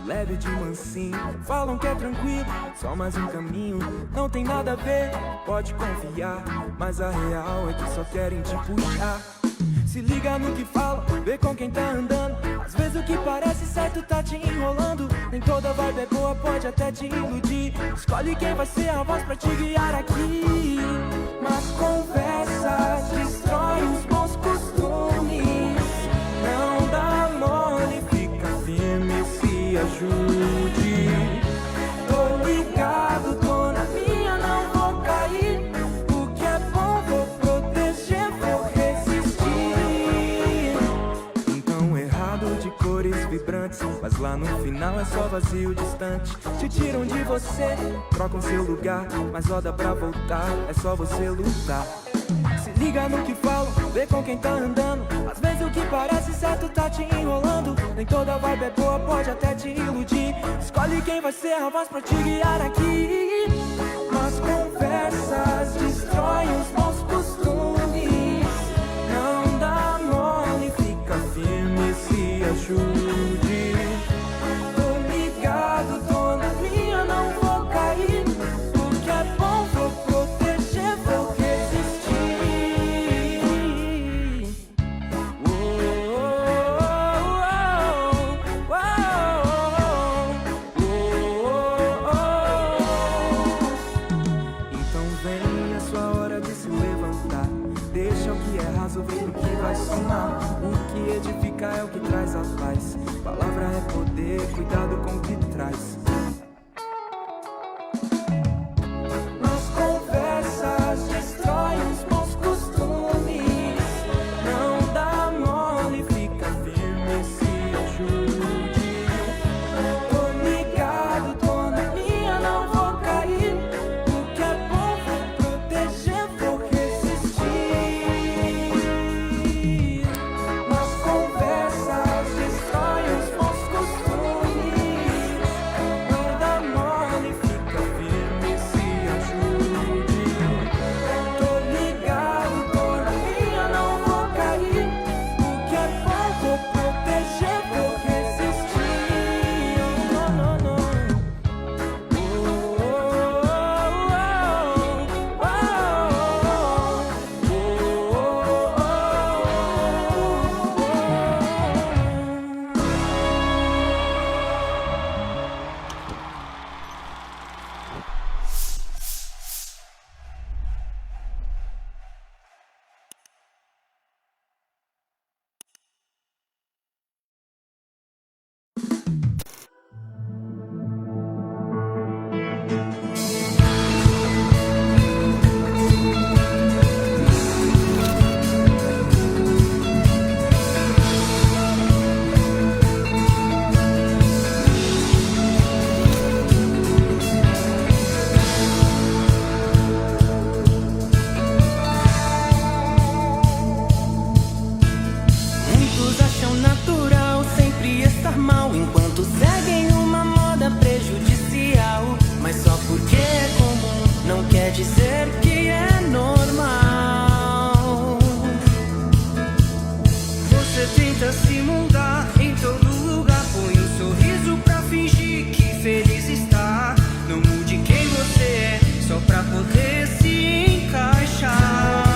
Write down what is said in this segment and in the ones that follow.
leve de mansinho. Falam que é tranquilo, só mais um caminho. Não tem nada a ver, pode confiar, mas a real é que só querem te puxar. Se liga no que fala, vê com quem tá andando. Às vezes o que parece certo tá te enrolando. Nem toda vibe é boa, pode até te iludir. Escolhe quem vai ser a voz pra te guiar aqui. Mas conversas destroem os bons costumes. Não dá mole, fica firme, se ajude. Tô ligado, tô na minha, não vou cair. O que é bom vou proteger, vou resistir. Então errado de cores vibrantes, mas lá no final é só vazio distante. Te tiram de você, trocam seu lugar, mas roda pra voltar, é só você lutar. Se liga no que falam, vê com quem tá andando. Às vezes o que parece certo tá te enrolando. Nem toda vibe é boa, pode até te iludir. Escolhe quem vai ser a voz pra te guiar aqui. Mas conversas destroem os bons costumes. Não dá mole, fica firme, se ajude. Tô ligado, tô na minha, não vou cair. O que é bom vou proteger, vou o que edifica é o que traz a paz. Palavra é poder, cuidado com o que traz. Mas conversas destroem os bons costumes. Não dá mole, fica firme, se ajude. Tô ligado, tô na minha, não vou cair. O que é bom vou proteger, vou resistir. Dizer que é normal. Você tenta se moldar em todo lugar, põe um sorriso pra fingir que feliz está. Não mude quem você é, só pra poder se encaixar.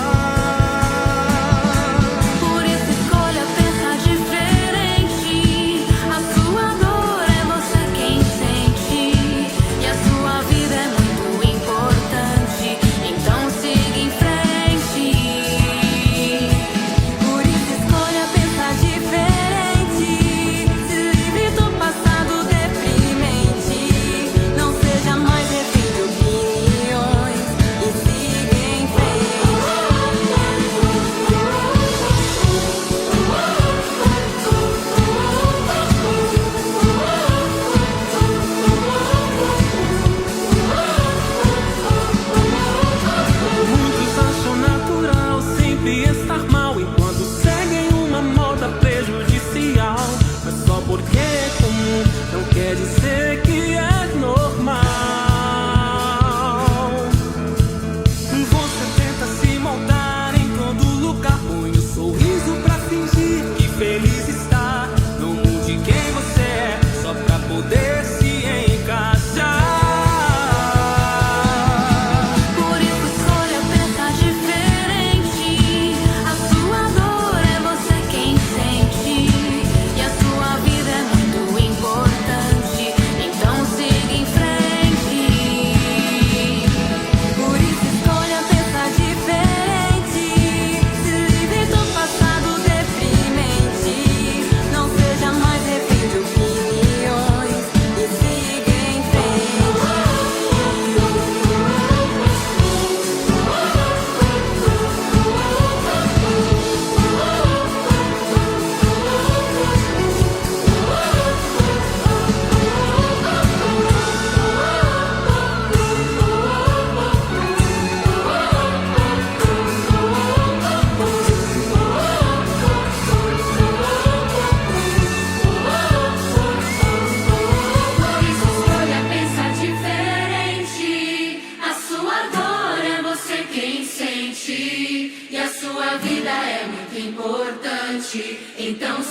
Feliz está, não mude quem você é, só pra poder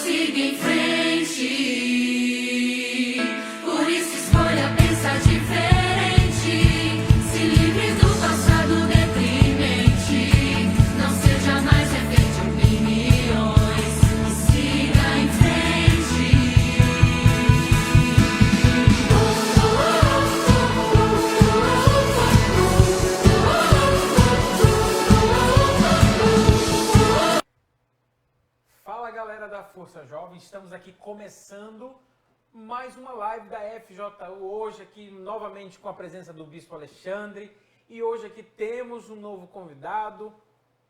siga em frente. Por isso escolha pensar diferente. Se livre do passado deprimente. Não seja mais refém de opiniões. E siga em frente. Fala galera da Força Jovem, estamos aqui começando mais uma live da FJU, hoje aqui novamente com a presença do Bispo Alexandre, e hoje aqui temos um novo convidado,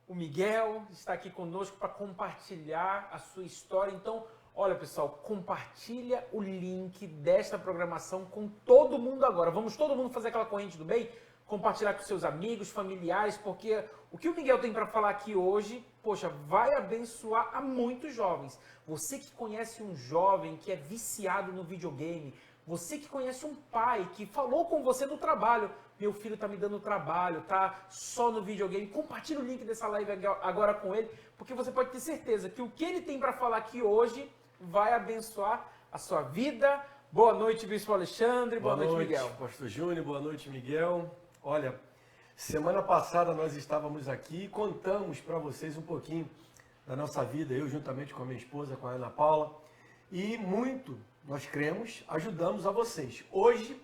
o Miguel, está aqui conosco para compartilhar a sua história. Então, olha pessoal, compartilha o link desta programação com todo mundo agora, vamos todo mundo fazer aquela corrente do bem? Compartilhar com seus amigos, familiares, porque o que o Miguel tem para falar aqui hoje, poxa, vai abençoar a muitos jovens. Você que conhece um jovem que é viciado no videogame, você que conhece um pai que falou com você no trabalho, meu filho tá me dando trabalho, tá só no videogame, compartilha o link dessa live agora com ele, porque você pode ter certeza que o que ele tem para falar aqui hoje vai abençoar a sua vida. Boa noite, Bispo Alexandre, boa noite, Miguel. Pastor Júnior, boa noite, Miguel. Olha, semana passada nós estávamos aqui e contamos para vocês um pouquinho da nossa vida, eu juntamente com a minha esposa, com a Ana Paula, e muito, nós cremos, ajudamos a vocês. Hoje,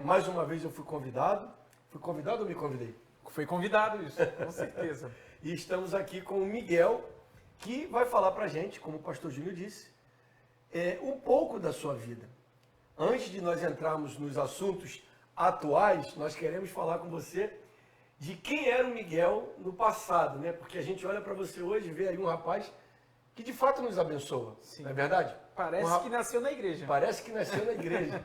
mais uma vez eu fui convidado ou me convidei? Foi convidado isso, com certeza. E estamos aqui com o Miguel, que vai falar para a gente, como o pastor Júnior disse, um pouco da sua vida. Antes de nós entrarmos nos assuntos atuais, nós queremos falar com você de quem era o Miguel no passado, né? Porque a gente olha para você hoje e vê aí um rapaz que de fato nos abençoa, Sim. Não é verdade? Parece que nasceu na igreja. Parece que nasceu na igreja.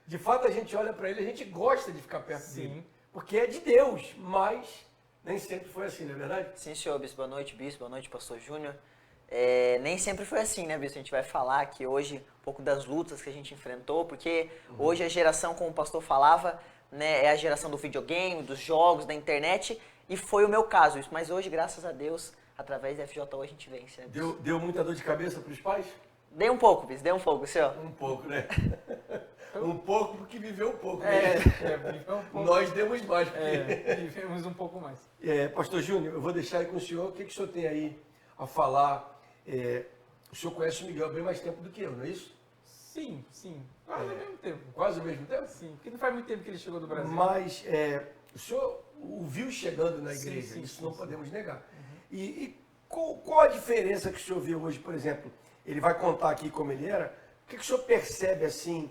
De fato, a gente olha para ele, a gente gosta de ficar perto Sim. dele, porque é de Deus, mas nem sempre foi assim, não é verdade? Sim, senhor Bispo. Boa noite, Bispo. Boa noite, Pastor Júnior. Nem sempre foi assim, né, Bispo? A gente vai falar aqui hoje um pouco das lutas que a gente enfrentou, porque hoje a geração, como o pastor falava, né, é a geração do videogame, dos jogos, da internet, e foi o meu caso isso. Mas hoje, graças a Deus, através da FJU a gente vence, né, Bispo? Deu muita dor de cabeça para os pais? Dei um pouco, Bispo, dei um pouco, senhor. Um pouco, né? Um pouco porque viveu um pouco. Viveu um pouco. Nós demos mais. Porque... Vivemos um pouco mais. Pastor Júnior, eu vou deixar aí com o senhor. O que o senhor tem aí a falar? O senhor conhece o Miguel bem mais tempo do que eu, não é isso? Sim. Quase ao mesmo tempo. Quase ao mesmo tempo? Sim, porque não faz muito tempo que ele chegou do Brasil. Mas o senhor o viu chegando na igreja, Sim, isso sim, não sim. podemos negar. E qual a diferença que o senhor vê hoje, por exemplo? Ele vai contar aqui como ele era. O que o senhor percebe assim,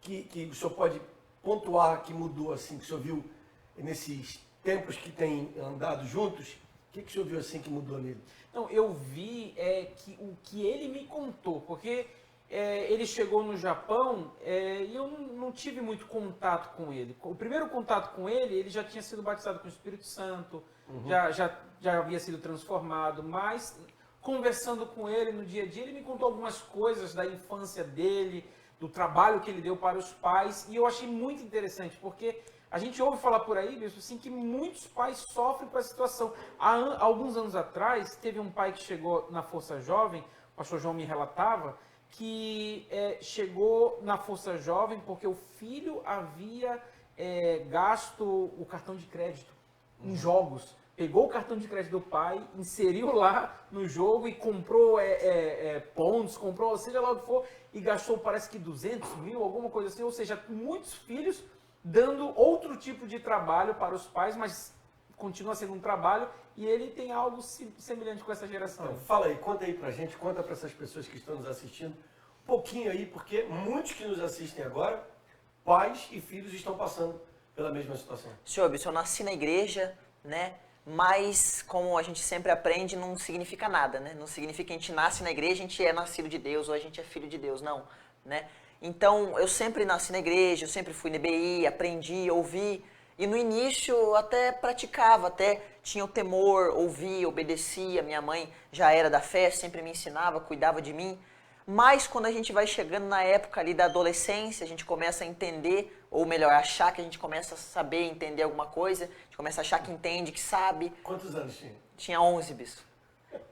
que o senhor pode pontuar que mudou, assim, que o senhor viu nesses tempos que tem andado juntos? O que o senhor viu assim que mudou nele? Não, eu vi que o que ele me contou, porque ele chegou no Japão e eu não tive muito contato com ele. O primeiro contato com ele já tinha sido batizado com o Espírito Santo, já havia sido transformado, mas conversando com ele no dia a dia, ele me contou algumas coisas da infância dele, do trabalho que ele deu para os pais, e eu achei muito interessante, porque a gente ouve falar por aí, Bispo, assim, que muitos pais sofrem com essa situação. Há alguns anos atrás, teve um pai que chegou na Força Jovem, o pastor João me relatava, que chegou na Força Jovem porque o filho havia gasto o cartão de crédito em jogos. Pegou o cartão de crédito do pai, inseriu lá no jogo e comprou pontos, comprou, seja lá o que for, e gastou, parece que 200 mil, alguma coisa assim. Ou seja, muitos filhos dando outro tipo de trabalho para os pais, mas continua sendo um trabalho, e ele tem algo semelhante com essa geração. Então, fala aí, conta aí pra gente, conta para essas pessoas que estão nos assistindo, um pouquinho aí, porque muitos que nos assistem agora, pais e filhos estão passando pela mesma situação. Senhor Bispo, eu nasci na igreja, né? Mas, como a gente sempre aprende, não significa nada, né? Não significa que a gente nasce na igreja, a gente é nascido de Deus, ou a gente é filho de Deus, não, né? Então, eu sempre nasci na igreja, eu sempre fui na EBI, aprendi, ouvi, e no início eu até praticava, até tinha o temor, ouvia, obedecia, minha mãe já era da fé, sempre me ensinava, cuidava de mim. Mas quando a gente vai chegando na época ali da adolescência, a gente começa a entender, ou melhor, achar que a gente começa a saber, entender alguma coisa, a gente começa a achar que entende, que sabe. Quantos anos tinha? Tinha 11, Bispo.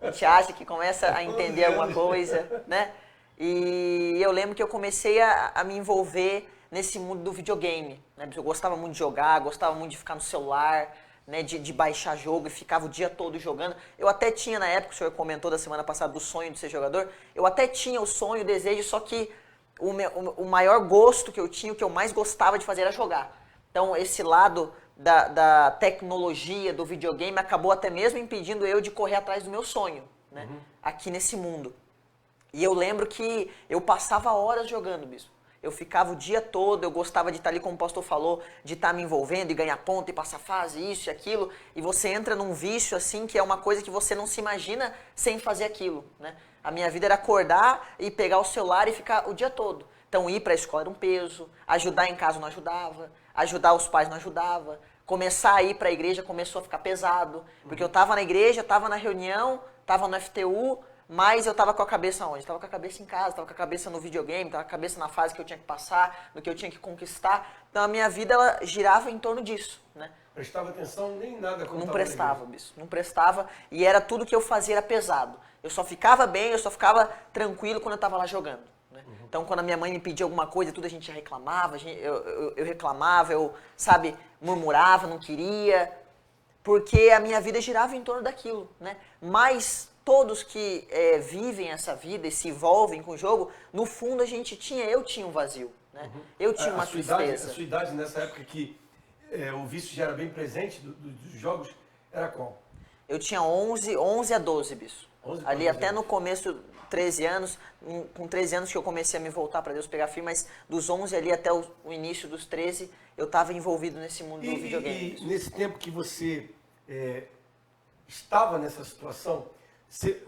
A gente acha que começa a entender alguma coisa, né? E eu lembro que eu comecei a me envolver nesse mundo do videogame, né? Eu gostava muito de jogar, gostava muito de ficar no celular, né? De baixar jogo e ficava o dia todo jogando. Eu até tinha, na época, o senhor comentou da semana passada do sonho de ser jogador, eu até tinha o sonho, o desejo, só que o maior gosto que eu tinha, o que eu mais gostava de fazer era jogar. Então, esse lado da tecnologia, do videogame, acabou até mesmo impedindo eu de correr atrás do meu sonho, né? Aqui nesse mundo. E eu lembro que eu passava horas jogando, bispo. Eu ficava o dia todo, eu gostava de estar ali, como o pastor falou, de estar me envolvendo e ganhar ponto e passar fase, isso e aquilo. E você entra num vício, assim, que é uma coisa que você não se imagina sem fazer aquilo, né? A minha vida era acordar e pegar o celular e ficar o dia todo. Então, ir para a escola era um peso, ajudar em casa não ajudava, ajudar os pais não ajudava, começar a ir para a igreja começou a ficar pesado, porque eu estava na igreja, estava na reunião, estava no FTU, mas eu estava com a cabeça onde? Estava com a cabeça em casa, estava com a cabeça no videogame, estava com a cabeça na fase que eu tinha que passar, no que eu tinha que conquistar. Então a minha vida ela girava em torno disso, né? Prestava atenção nem nada quando Não tava prestava, na igreja. bicho, não prestava. E era tudo que eu fazia era pesado. Eu só ficava bem, eu só ficava tranquilo quando eu estava lá jogando, né? Então quando a minha mãe me pedia alguma coisa, tudo a gente reclamava, eu reclamava, eu, sabe, murmurava, não queria, porque a minha vida girava em torno daquilo, né? Mas todos que vivem essa vida e se envolvem com o jogo, no fundo eu tinha um vazio, né? Eu tinha uma tristeza. A sua idade nessa época que o vício já era bem presente dos jogos, era qual? Eu tinha 11 a 12, bicho. 11 pra Ali 12 até anos. no começo, 13 anos, com 13 anos que eu comecei a me voltar para Deus pegar firme, mas dos 11 ali até o início dos 13, eu estava envolvido nesse mundo do videogame. E nesse tempo que você estava nessa situação,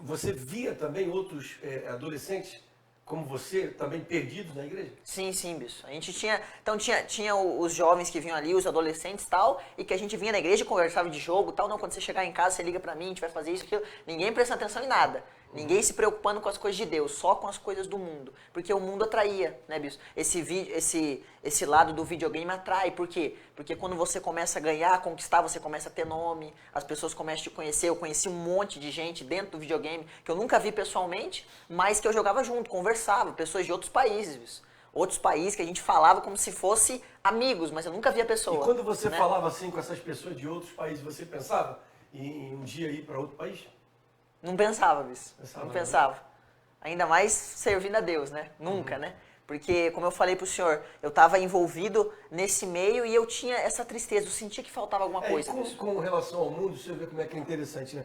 você via também outros adolescentes como você, também perdidos na igreja? Sim, bicho. A gente tinha, então tinha os jovens que vinham ali, os adolescentes e tal, e que a gente vinha na igreja e conversava de jogo e tal. Não, quando você chegar em casa, você liga pra mim, a gente vai fazer isso, aquilo. Ninguém prestando atenção em nada. Ninguém se preocupando com as coisas de Deus, só com as coisas do mundo. Porque o mundo atraía, né, bicho? Esse lado do videogame atrai. Por quê? Porque quando você começa a ganhar, a conquistar, você começa a ter nome, as pessoas começam a te conhecer. Eu conheci um monte de gente dentro do videogame que eu nunca vi pessoalmente, mas que eu jogava junto, conversava, pessoas de outros países, bicho. Outros países que a gente falava como se fosse amigos, mas eu nunca via a pessoa. E quando você né? falava assim com essas pessoas de outros países, você pensava em um dia ir para outro país? Não pensava, bicho. Pensava, Não né? pensava. Ainda mais servindo a Deus, né? Nunca, né? Porque, como eu falei pro senhor, eu estava envolvido nesse meio e eu tinha essa tristeza, eu sentia que faltava alguma coisa. E com relação ao mundo, você vê como é que é interessante, né?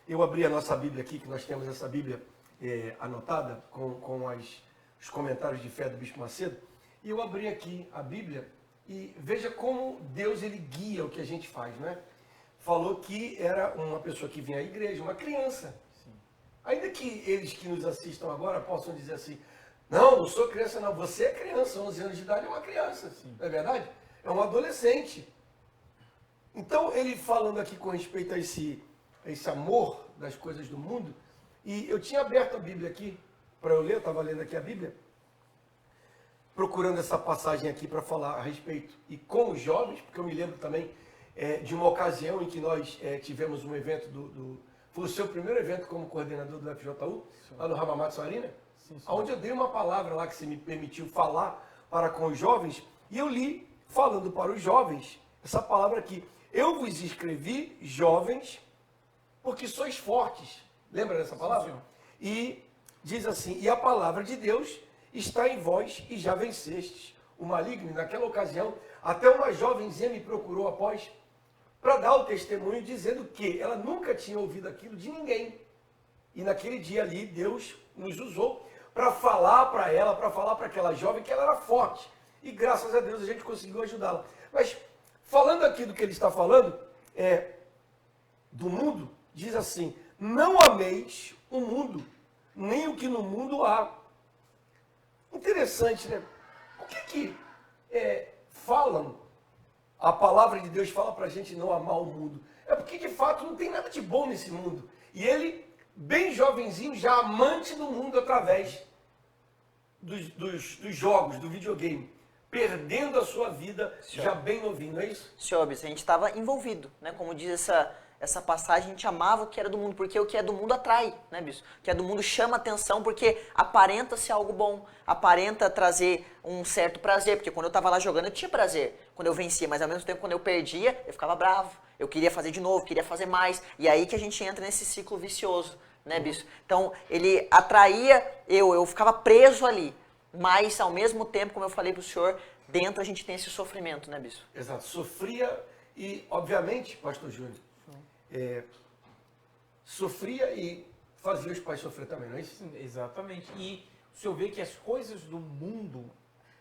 Eu abri a nossa Bíblia aqui, que nós temos essa Bíblia anotada com os comentários de fé do Bispo Macedo, e eu abri aqui a Bíblia e veja como Deus ele guia o que a gente faz, né? Falou que era uma pessoa que vinha à igreja, uma criança. Ainda que eles que nos assistam agora possam dizer assim, não sou criança não, você é criança, 11 anos de idade é uma criança, não é verdade? É um adolescente. Então ele falando aqui com respeito a esse amor das coisas do mundo, e eu tinha aberto a Bíblia aqui para eu ler, eu estava lendo aqui a Bíblia, procurando essa passagem aqui para falar a respeito, e com os jovens, porque eu me lembro também de uma ocasião em que nós tivemos um evento foi o seu primeiro evento como coordenador do FJU, lá no Hamamatsu Arena, onde eu dei uma palavra lá que você me permitiu falar para com os jovens, e eu li, falando para os jovens, essa palavra aqui, eu vos escrevi, jovens, porque sois fortes. Lembra dessa palavra? Sim, E diz assim, e a palavra de Deus está em vós e já vencestes o maligno. E naquela ocasião, até uma jovenzinha me procurou após para dar o testemunho dizendo que ela nunca tinha ouvido aquilo de ninguém. E naquele dia ali, Deus nos usou para falar para ela, para falar para aquela jovem que ela era forte. E graças a Deus a gente conseguiu ajudá-la. Mas falando aqui do que ele está falando, do mundo, diz assim, não ameis o mundo, nem o que no mundo há. Interessante, né? O que falam? A palavra de Deus fala para a gente não amar o mundo. É porque, de fato, não tem nada de bom nesse mundo. E ele, bem jovenzinho, já amante do mundo através dos jogos, do videogame. Perdendo a sua vida já bem novinho, não é isso? Senhor, a gente estava envolvido, né? Como diz essa passagem, a gente amava o que era do mundo, porque o que é do mundo atrai, né, bispo? O que é do mundo chama atenção, porque aparenta ser algo bom, aparenta trazer um certo prazer, porque quando eu estava lá jogando eu tinha prazer, quando eu vencia, mas ao mesmo tempo quando eu perdia, eu ficava bravo, eu queria fazer de novo, queria fazer mais, e aí que a gente entra nesse ciclo vicioso, né, bispo? Então, ele atraía, eu ficava preso ali, mas ao mesmo tempo, como eu falei para o senhor, dentro a gente tem esse sofrimento, né, bispo? Exato, sofria e, obviamente, pastor Júnior, sofria e fazia os pais sofrer também, não é isso? Sim, exatamente. E o senhor vê que as coisas do mundo,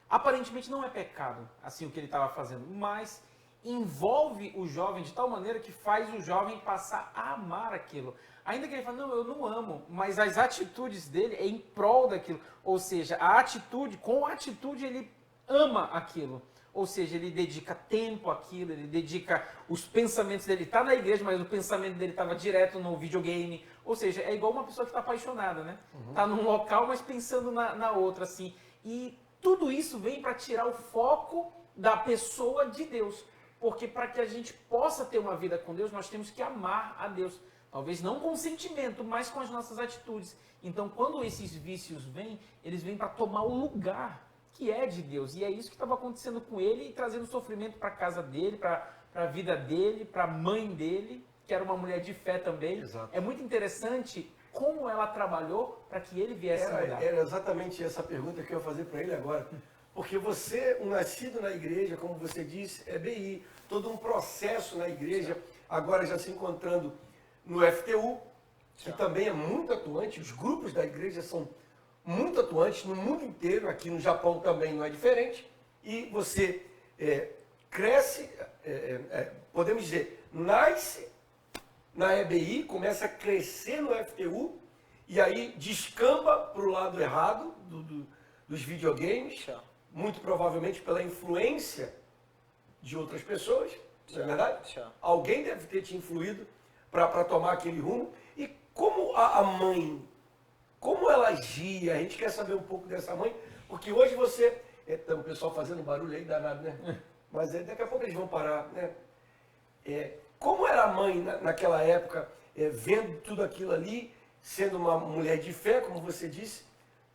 aparentemente não é pecado, assim, o que ele estava fazendo, mas envolve o jovem de tal maneira que faz o jovem passar a amar aquilo. Ainda que ele fale, não, eu não amo, mas as atitudes dele é em prol daquilo. Ou seja, a atitude, com a atitude ele ama aquilo. Ou seja, ele dedica tempo àquilo, ele dedica os pensamentos dele. Está na igreja, mas o pensamento dele estava direto no videogame. Ou seja, é igual uma pessoa que está apaixonada, né? Está num local, mas pensando na outra, assim. E tudo isso vem para tirar o foco da pessoa de Deus. Porque para que a gente possa ter uma vida com Deus, nós temos que amar a Deus. Talvez não com sentimento, mas com as nossas atitudes. Então, quando esses vícios vêm, eles vêm para tomar o lugar que é de Deus. E é isso que estava acontecendo com ele e trazendo sofrimento para a casa dele, para a vida dele, para a mãe dele, que era uma mulher de fé também. Exato. É muito interessante como ela trabalhou para que ele viesse a mudar. Era exatamente essa pergunta que eu ia fazer para ele agora. Porque você, um nascido na igreja, como você disse, é BI, todo um processo na igreja, agora já se encontrando no FTU, que também é muito atuante, os grupos da igreja são muito atuantes no mundo inteiro, aqui no Japão também não é diferente, e você cresce, podemos dizer, nasce na EBI, começa a crescer no FTU, e aí descamba para o lado errado dos videogames, muito provavelmente pela influência de outras pessoas, não é verdade? Alguém deve ter te influído para tomar aquele rumo. E como a mãe, como ela agia, a gente quer saber um pouco dessa mãe, porque hoje você, tem o pessoal fazendo barulho aí danado, né? Mas daqui a pouco eles vão parar, né? Como era a mãe naquela época, vendo tudo aquilo ali, sendo uma mulher de fé, como você disse,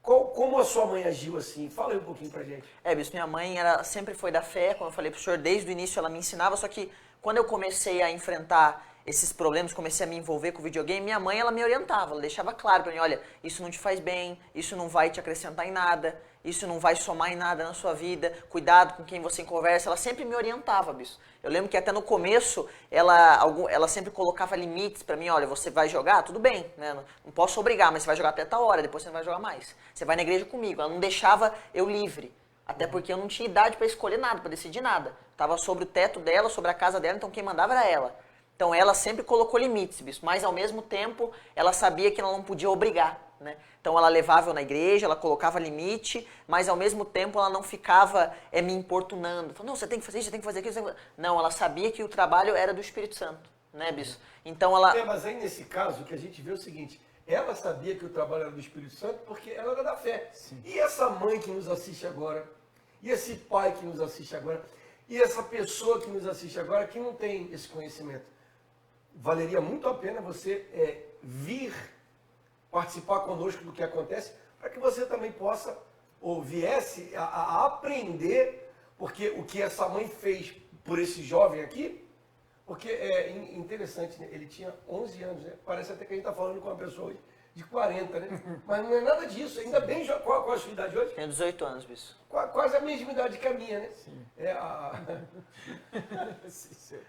como a sua mãe agiu assim? Fala aí um pouquinho pra gente. Bispo, minha mãe sempre foi da fé, como eu falei pro senhor, desde o início ela me ensinava, só que quando eu comecei a enfrentar esses problemas, comecei a me envolver com o videogame, minha mãe, ela me orientava, ela deixava claro pra mim, olha, isso não te faz bem, isso não vai te acrescentar em nada, isso não vai somar em nada na sua vida, cuidado com quem você conversa, ela sempre me orientava, bispo. Eu lembro que até no começo, ela sempre colocava limites pra mim, olha, você vai jogar, tudo bem, né? Não posso obrigar, mas você vai jogar até tal hora, depois você não vai jogar mais. Você vai na igreja comigo, ela não deixava eu livre, até porque eu não tinha idade pra escolher nada, pra decidir nada. Tava sobre o teto dela, sobre a casa dela, então quem mandava era ela. Então ela sempre colocou limites, bispo, mas ao mesmo tempo ela sabia que ela não podia obrigar, né? Então ela levava eu na igreja, ela colocava limite, mas ao mesmo tempo ela não ficava me importunando. Falando, não, você tem que fazer isso, você tem que fazer aquilo. Não, ela sabia que o trabalho era do Espírito Santo, né, bispo? Então ela... Mas aí nesse caso, o que a gente vê é o seguinte, ela sabia que o trabalho era do Espírito Santo porque ela era da fé. Sim. E essa mãe que nos assiste agora, e esse pai que nos assiste agora, e essa pessoa que nos assiste agora que não tem esse conhecimento, valeria muito a pena você vir participar conosco do que acontece, para que você também possa, ou viesse a aprender, porque o que essa mãe fez por esse jovem aqui, porque é interessante, né? Ele tinha 11 anos, né? Parece até que a gente está falando com uma pessoa hoje de 40, né? Mas não é nada disso, ainda bem, qual a sua idade hoje? Tenho 18 anos, bispo. Quase a mesma idade que a minha, né? Sim.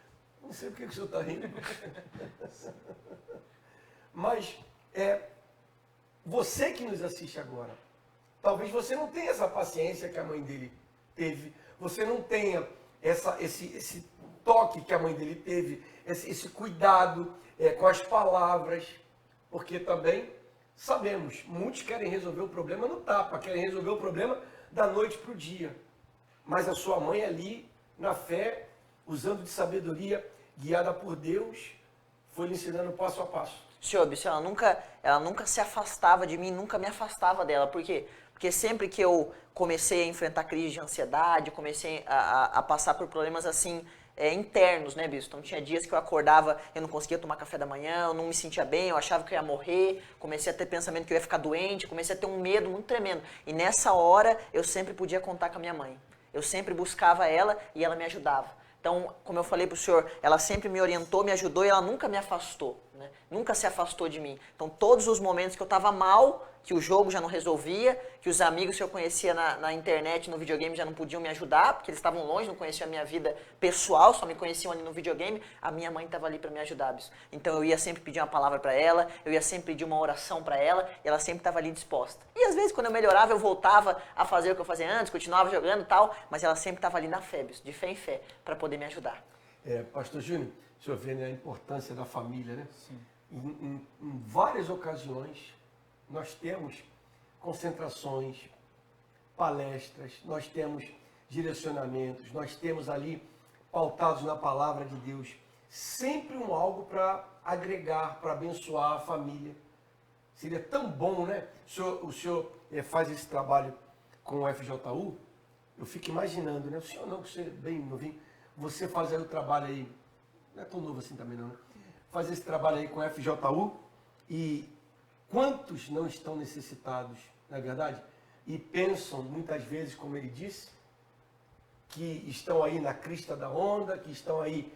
Não sei por que o senhor está rindo. Mas você que nos assiste agora, talvez você não tenha essa paciência que a mãe dele teve, você não tenha esse toque que a mãe dele teve, esse cuidado com as palavras, porque também sabemos, muitos querem resolver o problema no tapa, querem resolver o problema da noite para o dia. Mas a sua mãe ali, na fé, usando de sabedoria, guiada por Deus, foi lhe ensinando passo a passo. Senhor, bispo, ela nunca se afastava de mim, nunca me afastava dela. Por quê? Porque sempre que eu comecei a enfrentar crise de ansiedade, comecei a passar por problemas assim, internos, né, Bispo? Então tinha dias que eu acordava, eu não conseguia tomar café da manhã, eu não me sentia bem, eu achava que eu ia morrer, comecei a ter pensamento que eu ia ficar doente, comecei a ter um medo muito tremendo. E nessa hora eu sempre podia contar com a minha mãe. Eu sempre buscava ela e ela me ajudava. Então, como eu falei para o senhor, ela sempre me orientou, me ajudou e ela nunca me afastou, né? Nunca se afastou de mim. Então, todos os momentos que eu estava mal, que o jogo já não resolvia, que os amigos que eu conhecia na internet, no videogame, já não podiam me ajudar, porque eles estavam longe, não conheciam a minha vida pessoal, só me conheciam ali no videogame, a minha mãe estava ali para me ajudar, Bispo. Então, eu ia sempre pedir uma palavra para ela, eu ia sempre pedir uma oração para ela, e ela sempre estava ali disposta. E às vezes, quando eu melhorava, eu voltava a fazer o que eu fazia antes, continuava jogando e tal, mas ela sempre estava ali na fé, Bispo, de fé em fé, para poder me ajudar. Pastor Júnior, o senhor vê, né, a importância da família, né? Sim. Em várias ocasiões, nós temos concentrações, palestras, nós temos direcionamentos, nós temos ali, pautados na palavra de Deus, sempre algo para agregar, para abençoar a família. Seria tão bom, né? O senhor faz esse trabalho com o FJU, eu fico imaginando, né? O senhor não, você é bem novinho, você faz aí o trabalho aí, não é tão novo assim também não, né? Faz esse trabalho aí com o FJU e quantos não estão necessitados, não é verdade? E pensam muitas vezes, como ele disse, que estão aí na crista da onda, que estão aí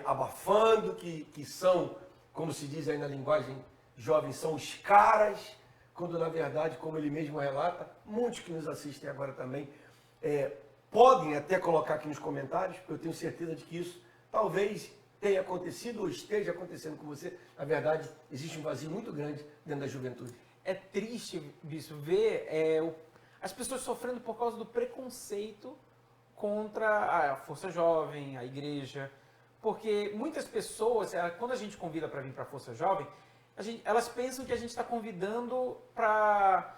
abafando, que são, como se diz aí na linguagem jovem, são os caras, quando na verdade, como ele mesmo relata, muitos que nos assistem agora também, podem até colocar aqui nos comentários, porque eu tenho certeza de que isso talvez tenha acontecido ou esteja acontecendo com você. Na verdade, existe um vazio muito grande dentro da juventude. É triste, Bispo, ver as pessoas sofrendo por causa do preconceito contra a Força Jovem, a igreja. Porque muitas pessoas, quando a gente convida para vir para a Força Jovem, elas pensam que a gente está convidando para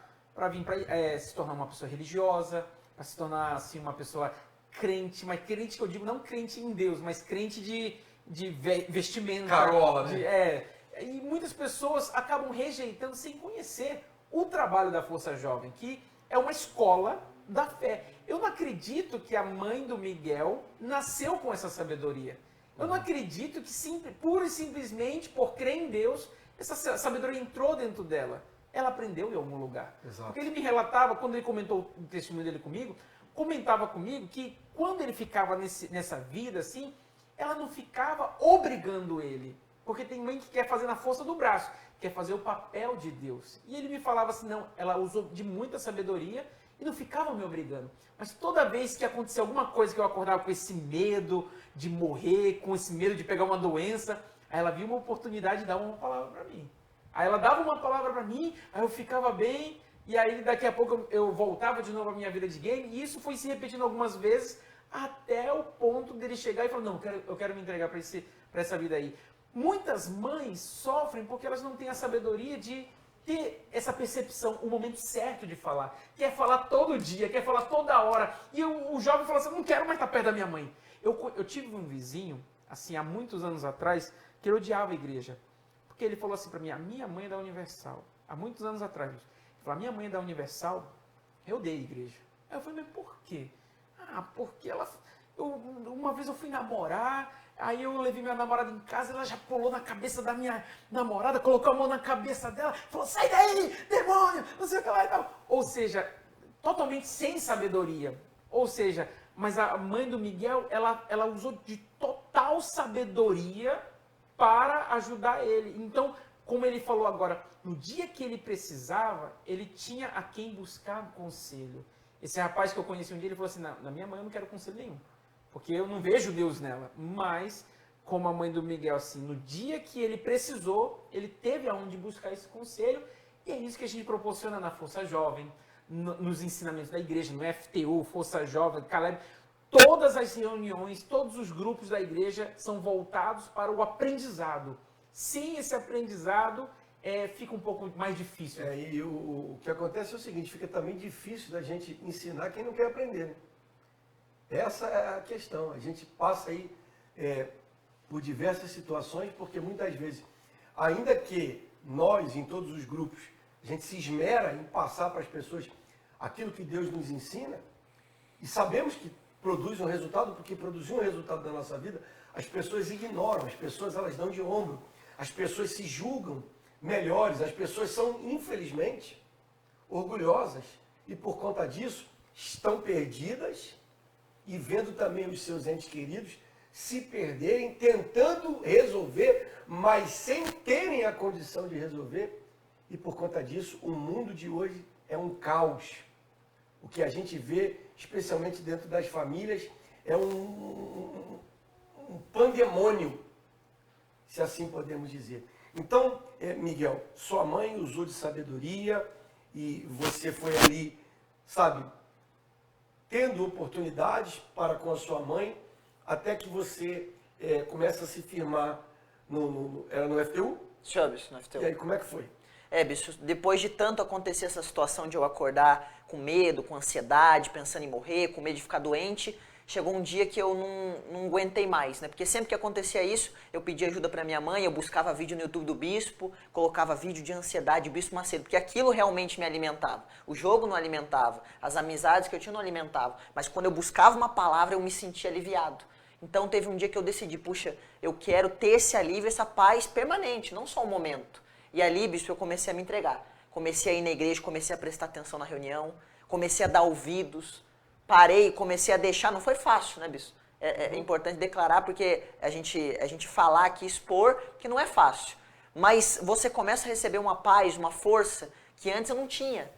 vir para se tornar uma pessoa religiosa, para se tornar assim, uma pessoa crente, mas crente que eu digo não crente em Deus, mas crente de vestimenta. Carola, né? E muitas pessoas acabam rejeitando sem conhecer o trabalho da Força Jovem, que é uma escola da fé. Eu não acredito que a mãe do Miguel nasceu com essa sabedoria. Eu não acredito que pura e simplesmente por crer em Deus, essa sabedoria entrou dentro dela. Ela aprendeu em algum lugar. Exato. Porque ele me relatava, quando ele comentou o testemunho dele comigo, comentava comigo que quando ele ficava nessa vida assim, ela não ficava obrigando ele. Porque tem mãe que quer fazer na força do braço, quer fazer o papel de Deus. E ele me falava assim, não, ela usou de muita sabedoria e não ficava me obrigando. Mas toda vez que acontecia alguma coisa que eu acordava com esse medo de morrer, com esse medo de pegar uma doença, aí ela via uma oportunidade de dar uma palavra para mim. Aí ela dava uma palavra para mim, aí eu ficava bem, e aí daqui a pouco eu voltava de novo à minha vida de game, e isso foi se repetindo algumas vezes, até o ponto dele chegar e falar, não, eu quero me entregar para essa vida aí. Muitas mães sofrem porque elas não têm a sabedoria de ter essa percepção, o momento certo de falar. Quer falar todo dia, quer falar toda hora. E o jovem fala assim, não quero mais estar perto da minha mãe. Eu tive um vizinho, assim, há muitos anos atrás, que ele odiava a igreja. Porque ele falou assim para mim, a minha mãe é da Universal. Há muitos anos atrás. Ele falou, a minha mãe é da Universal, eu odeio a igreja. Aí eu falei, mas por quê? Porque uma vez eu fui namorar, aí eu levei minha namorada em casa, ela já pulou na cabeça da minha namorada, colocou a mão na cabeça dela, falou, sai daí, demônio, não sei o que lá e tal. Ou seja, totalmente sem sabedoria. Ou seja, mas a mãe do Miguel, ela usou de total sabedoria para ajudar ele. Então, como ele falou agora, no dia que ele precisava, ele tinha a quem buscar conselho. Esse rapaz que eu conheci um dia, ele falou assim, na minha mãe eu não quero conselho nenhum, porque eu não vejo Deus nela. Mas, como a mãe do Miguel, assim, no dia que ele precisou, ele teve aonde buscar esse conselho, e é isso que a gente proporciona na Força Jovem, nos ensinamentos da igreja, no FTU, Força Jovem, Caleb. Todas as reuniões, todos os grupos da igreja são voltados para o aprendizado. Sem esse aprendizado, fica um pouco mais difícil. E o que acontece é o seguinte, fica também difícil da gente ensinar quem não quer aprender, né? Essa é a questão. A gente passa aí por diversas situações, porque muitas vezes, ainda que nós, em todos os grupos, a gente se esmera em passar para as pessoas aquilo que Deus nos ensina, e sabemos que produz um resultado, porque produzir um resultado na nossa vida, as pessoas ignoram, as pessoas elas dão de ombro, as pessoas se julgam melhores, as pessoas são, infelizmente, orgulhosas e por conta disso estão perdidas e vendo também os seus entes queridos se perderem, tentando resolver, mas sem terem a condição de resolver. E por conta disso, o mundo de hoje é um caos. O que a gente vê, especialmente dentro das famílias, é um pandemônio, se assim podemos dizer. Então, Miguel, sua mãe usou de sabedoria e você foi ali, sabe, tendo oportunidades para com a sua mãe, até que você começa a se firmar era no FTU? Chubs, no FTU. E aí, como é que foi? Bicho, depois de tanto acontecer essa situação de eu acordar com medo, com ansiedade, pensando em morrer, com medo de ficar doente, chegou um dia que eu não aguentei mais, né? Porque sempre que acontecia isso, eu pedia ajuda para minha mãe, eu buscava vídeo no YouTube do Bispo, colocava vídeo de ansiedade, Bispo Macedo, porque aquilo realmente me alimentava. O jogo não alimentava, as amizades que eu tinha não alimentavam, mas quando eu buscava uma palavra, eu me sentia aliviado. Então teve um dia que eu decidi, puxa, eu quero ter esse alívio, essa paz permanente, não só um momento. E ali, Bispo, eu comecei a me entregar. Comecei a ir na igreja, comecei a prestar atenção na reunião, comecei a dar ouvidos, parei, comecei a deixar, não foi fácil, né, Bispo? É importante declarar, porque a gente falar aqui, expor, que não é fácil. Mas você começa a receber uma paz, uma força, que antes eu não tinha.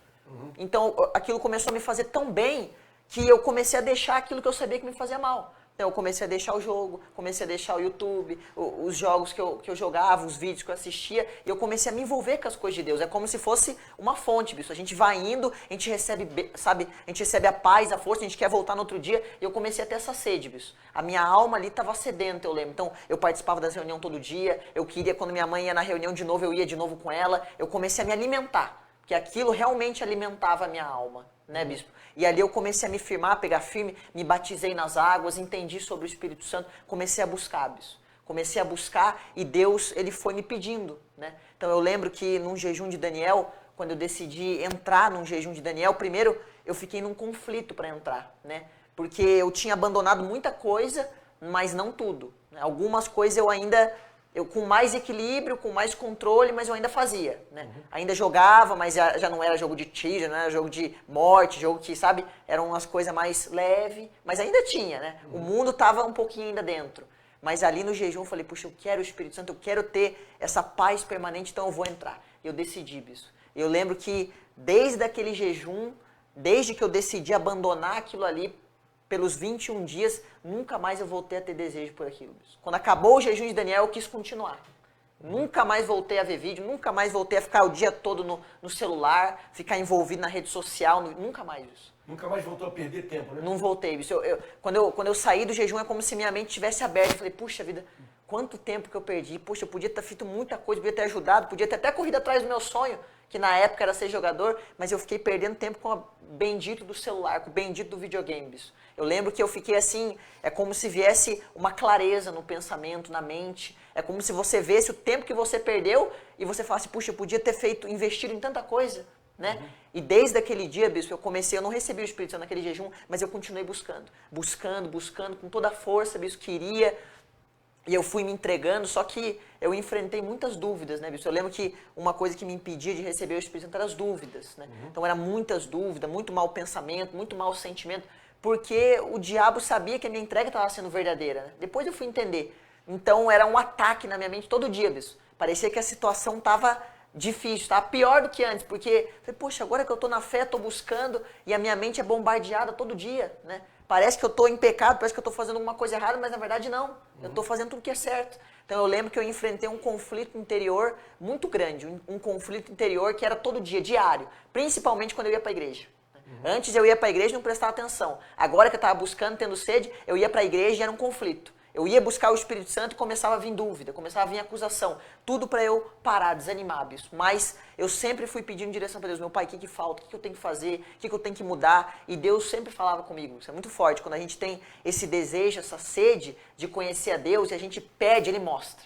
Então, aquilo começou a me fazer tão bem, que eu comecei a deixar aquilo que eu sabia que me fazia mal. Então eu comecei a deixar o jogo, comecei a deixar o YouTube, os jogos que eu jogava, os vídeos que eu assistia, e eu comecei a me envolver com as coisas de Deus. É como se fosse uma fonte, bicho. A gente vai indo, a gente recebe, sabe, a gente recebe a paz, a força, a gente quer voltar no outro dia, e eu comecei a ter essa sede, bicho. A minha alma ali estava sedenta, eu lembro. Então eu participava das reuniões todo dia, eu queria, quando minha mãe ia na reunião de novo, eu ia de novo com ela, eu comecei a me alimentar, porque aquilo realmente alimentava a minha alma, né, bispo? E ali eu comecei a me firmar, a pegar firme, me batizei nas águas, entendi sobre o Espírito Santo, comecei a buscar, bispo. Comecei a buscar e Deus, ele foi me pedindo, né? Então eu lembro que num jejum de Daniel, quando eu decidi entrar num jejum de Daniel, primeiro eu fiquei num conflito para entrar, né? Porque eu tinha abandonado muita coisa, mas não tudo, né? Algumas coisas eu com mais equilíbrio, com mais controle, mas eu ainda fazia, né? Ainda jogava, mas já não era jogo de tiro, não era jogo de morte, jogo que, sabe, eram umas coisas mais leves, mas ainda tinha, né? O mundo estava um pouquinho ainda dentro. Mas ali no jejum eu falei, puxa, eu quero o Espírito Santo, eu quero ter essa paz permanente, então eu vou entrar. Eu decidi isso. Eu lembro que desde aquele jejum, desde que eu decidi abandonar aquilo ali, pelos 21 dias, nunca mais eu voltei a ter desejo por aquilo. Quando acabou o jejum de Daniel, eu quis continuar. Nunca mais voltei a ver vídeo, nunca mais voltei a ficar o dia todo no celular, ficar envolvido na rede social, nunca mais isso. Nunca mais voltou a perder tempo, né? Não voltei. Isso. Quando eu saí do jejum, é como se minha mente tivesse aberta. Eu falei, puxa vida, quanto tempo que eu perdi. Puxa, eu podia ter feito muita coisa, podia ter ajudado, podia ter até corrido atrás do meu sonho, que na época era ser jogador, mas eu fiquei perdendo tempo com o bendito do celular, com o bendito do videogame. Isso. Eu lembro que eu fiquei assim, é como se viesse uma clareza no pensamento, na mente. É como se você visse o tempo que você perdeu e você falasse, puxa, eu podia ter investido em tanta coisa, né? E desde aquele dia, bispo, eu não recebi o Espírito Santo naquele jejum, mas eu continuei buscando, com toda a força, bispo, queria. E eu fui me entregando, só que eu enfrentei muitas dúvidas, né, bispo? Eu lembro que uma coisa que me impedia de receber o Espírito Santo eram as dúvidas, né? Então eram muitas dúvidas, muito mau pensamento, muito mau sentimento, porque o diabo sabia que a minha entrega estava sendo verdadeira, né? Depois eu fui entender. Então era um ataque na minha mente todo dia, bispo. Parecia que a situação estava difícil, estava pior do que antes, porque, poxa, agora que eu estou na fé, estou buscando, e a minha mente é bombardeada todo dia, né? Parece que eu estou em pecado, parece que eu estou fazendo alguma coisa errada, mas na verdade não. Eu estou fazendo tudo que é certo. Então eu lembro que eu enfrentei um conflito interior muito grande, um conflito interior que era todo dia, diário, principalmente quando eu ia para a igreja. Antes eu ia para a igreja e não prestava atenção. Agora que eu estava buscando, tendo sede, eu ia para a igreja e era um conflito. Eu ia buscar o Espírito Santo e começava a vir dúvida, começava a vir acusação. Tudo para eu parar, desanimar, bispo. Mas eu sempre fui pedindo direção para Deus. Meu pai, o que falta? O que eu tenho que fazer? O que eu tenho que mudar? E Deus sempre falava comigo. Isso é muito forte. Quando a gente tem esse desejo, essa sede de conhecer a Deus e a gente pede, Ele mostra.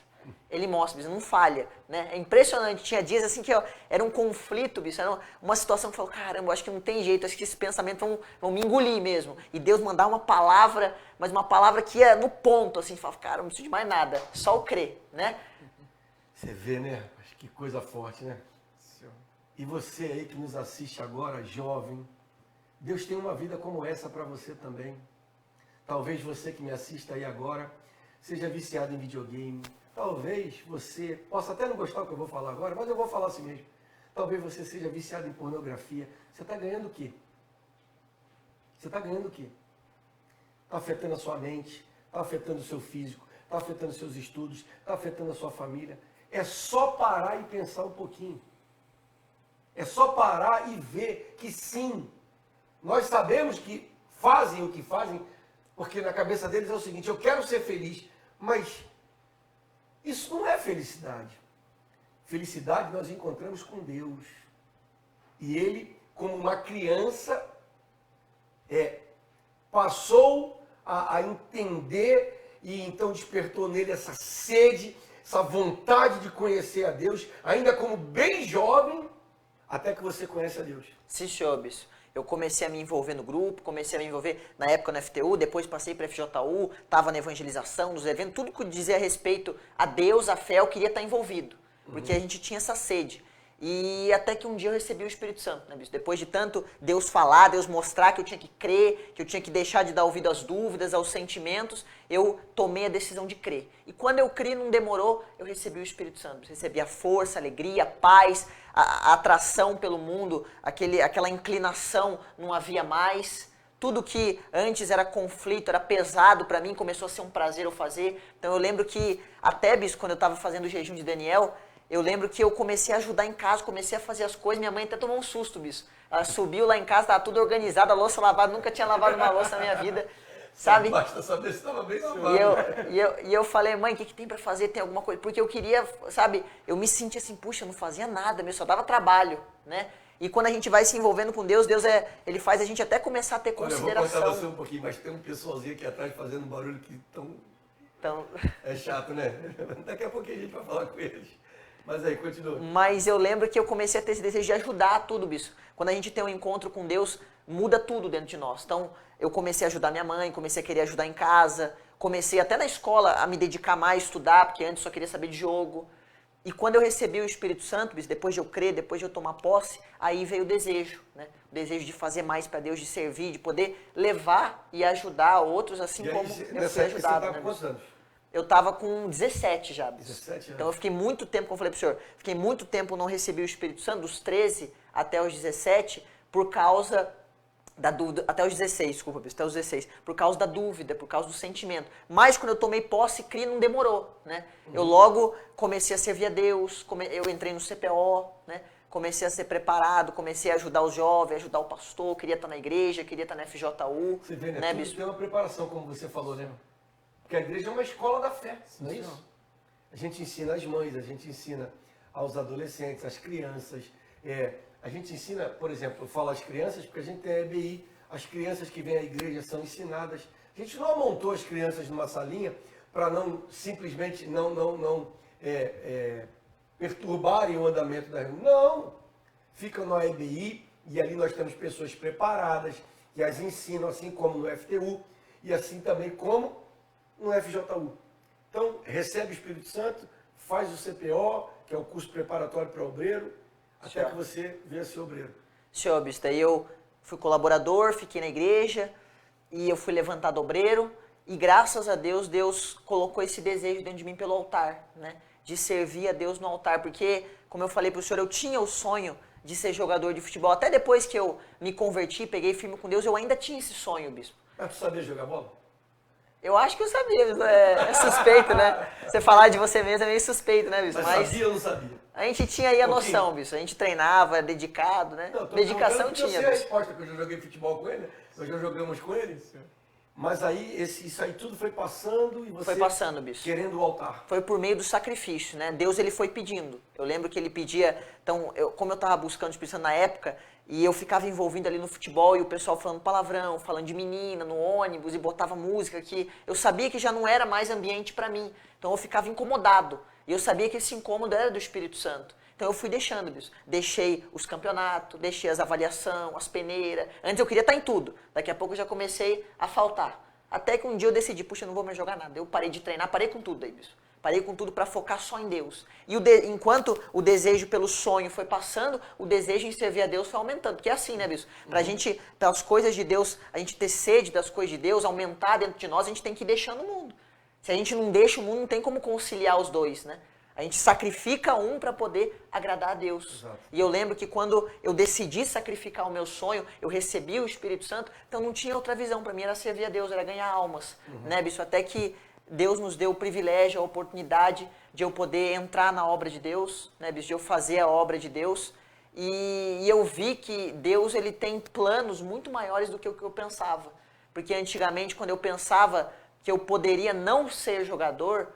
Ele mostra, bispo, não falha, né? É impressionante, tinha dias assim que ó, era um conflito, bispo, era uma situação que eu falo, caramba, eu acho que não tem jeito, acho que esses pensamentos vão me engolir mesmo. E Deus mandar uma palavra, mas uma palavra que ia no ponto, assim, fala, cara, não preciso de mais nada, só o crer, né? Você vê, né? Acho que coisa forte, né? E você aí que nos assiste agora, jovem, Deus tem uma vida como essa para você também. Talvez você que me assista aí agora seja viciado em videogame. Talvez você possa até não gostar do que eu vou falar agora, mas eu vou falar assim mesmo. Talvez você seja viciado em pornografia. Você está ganhando o quê? Você está ganhando o quê? Está afetando a sua mente, está afetando o seu físico, está afetando os seus estudos, está afetando a sua família. É só parar e pensar um pouquinho. É só parar e ver que sim, nós sabemos que fazem o que fazem, porque na cabeça deles é o seguinte, eu quero ser feliz, mas isso não é felicidade. Felicidade nós encontramos com Deus. E Ele, como uma criança, passou a entender e então despertou nele essa sede, essa vontade de conhecer a Deus, ainda como bem jovem, até que você conhece a Deus. Sim, senhor, bispo. Eu comecei a me envolver no grupo, comecei a me envolver na época no FTU, depois passei para a FJU, estava na evangelização, nos eventos, tudo que dizia a respeito a Deus, a fé, eu queria estar envolvido, porque a gente tinha essa sede. E até que um dia eu recebi o Espírito Santo, né, bispo? Depois de tanto Deus falar, Deus mostrar que eu tinha que crer, que eu tinha que deixar de dar ouvido às dúvidas, aos sentimentos, eu tomei a decisão de crer. E quando eu criei, não demorou, eu recebi o Espírito Santo. Recebi a força, a alegria, a paz, a atração pelo mundo, aquela inclinação não havia mais. Tudo que antes era conflito, era pesado para mim, começou a ser um prazer eu fazer. Então eu lembro que até, bispo, quando eu estava fazendo o jejum de Daniel, eu lembro que eu comecei a ajudar em casa, comecei a fazer as coisas, minha mãe até tomou um susto, bicho. Ela subiu lá em casa, estava tudo organizado, a louça lavada, nunca tinha lavado uma louça na minha vida, sabe? Basta saber se estava bem lavado. E eu falei, mãe, o que tem para fazer? Tem alguma coisa? Porque eu queria, sabe, eu me sentia assim, puxa, eu não fazia nada, só dava trabalho, né? E quando a gente vai se envolvendo com Deus, ele faz a gente até começar a ter consideração. Olha, eu vou contar você um pouquinho, mas tem um pessoalzinho aqui atrás fazendo um barulho que então... é chato, né? Daqui a pouquinho a gente vai falar com eles. Mas aí, continua. Mas eu lembro que eu comecei a ter esse desejo de ajudar tudo, bicho. Quando a gente tem um encontro com Deus, muda tudo dentro de nós. Então, eu comecei a ajudar minha mãe, comecei a querer ajudar em casa, comecei até na escola a me dedicar mais a estudar, porque antes só queria saber de jogo. E quando eu recebi o Espírito Santo, bicho, depois de eu crer, depois de eu tomar posse, aí veio o desejo, né? O desejo de fazer mais para Deus, de servir, de poder levar e ajudar outros, assim como eu fui ajudado. Né, quantos anos? Eu estava com 17 já, bispo. 17 anos. Então eu fiquei muito tempo, como eu falei pro senhor, fiquei muito tempo não recebi o Espírito Santo, dos 13 até os 17, por causa da dúvida, até os 16, desculpa, bispo, até os 16, por causa da dúvida, por causa do sentimento. Mas quando eu tomei posse, CRI não demorou, né? Eu logo comecei a servir a Deus, eu entrei no CPO, né? Comecei a ser preparado, comecei a ajudar os jovens, ajudar o pastor, queria estar na igreja, queria estar na FJU. Você vê, né, tudo bispo? tem uma preparação, como você falou, né? Porque a igreja é uma escola da fé, não é isso? A gente ensina as mães, a gente ensina aos adolescentes, às crianças. A gente ensina, por exemplo, eu falo às crianças porque a gente tem a EBI, as crianças que vêm à igreja são ensinadas. A gente não amontou as crianças numa salinha para não simplesmente não perturbarem o andamento da reunião. Não! Ficam na EBI e ali nós temos pessoas preparadas que as ensinam, assim como no FTU e assim também como no FJU. Então, recebe o Espírito Santo, faz o CPO, que é o curso preparatório para obreiro, até que você venha ser obreiro. Senhor, bispo, daí eu fui colaborador, fiquei na igreja e eu fui levantado obreiro e graças a Deus, Deus colocou esse desejo dentro de mim pelo altar, né? De servir a Deus no altar, porque, como eu falei para o senhor, eu tinha o sonho de ser jogador de futebol. Até depois que eu me converti, peguei firme com Deus, eu ainda tinha esse sonho, bispo. Mas tu sabia jogar bola? Eu acho que eu sabia, bispo. É suspeito, né? Você falar de você mesmo é meio suspeito, né, bispo? Mas sabia ou não sabia? A gente tinha aí a noção, bispo. A gente treinava, dedicado, né? Não, Dedicação tinha, eu sei a bispo. resposta, que eu já joguei futebol com ele, nós já jogamos com ele. Mas aí, isso aí tudo foi passando e você Foi passando, bispo. querendo o altar. Foi por meio do sacrifício, né? Deus, ele foi pedindo. Eu lembro que ele pedia, então, como eu estava buscando o Espírito Santo na época, e eu ficava envolvido ali no futebol, e o pessoal falando palavrão, falando de menina no ônibus, e botava música que eu sabia que já não era mais ambiente para mim. Então eu ficava incomodado. E eu sabia que esse incômodo era do Espírito Santo. Então eu fui deixando isso. Deixei os campeonatos, deixei as avaliações, as peneiras. Antes eu queria estar em tudo. Daqui a pouco eu já comecei a faltar. Até que um dia eu decidi, puxa, eu não vou mais jogar nada. Eu parei de treinar, parei com tudo aí, bispo. Parei com tudo para focar só em Deus. E enquanto o desejo pelo sonho foi passando, o desejo em servir a Deus foi aumentando. Porque é assim, né, bispo? Pra gente, para as coisas de Deus, a gente ter sede das coisas de Deus, aumentar dentro de nós, a gente tem que ir deixando o mundo. Se a gente não deixa o mundo, não tem como conciliar os dois, né? A gente sacrifica um para poder agradar a Deus. Exato. E eu lembro que quando eu decidi sacrificar o meu sonho, eu recebi o Espírito Santo, então não tinha outra visão. Para mim era servir a Deus, era ganhar almas. Né, bispo? Até que Deus nos deu o privilégio, a oportunidade de eu poder entrar na obra de Deus, né, bispo? De eu fazer a obra de Deus. E eu vi que Deus ele tem planos muito maiores do que o que eu pensava. Porque antigamente, quando eu pensava que eu poderia não ser jogador,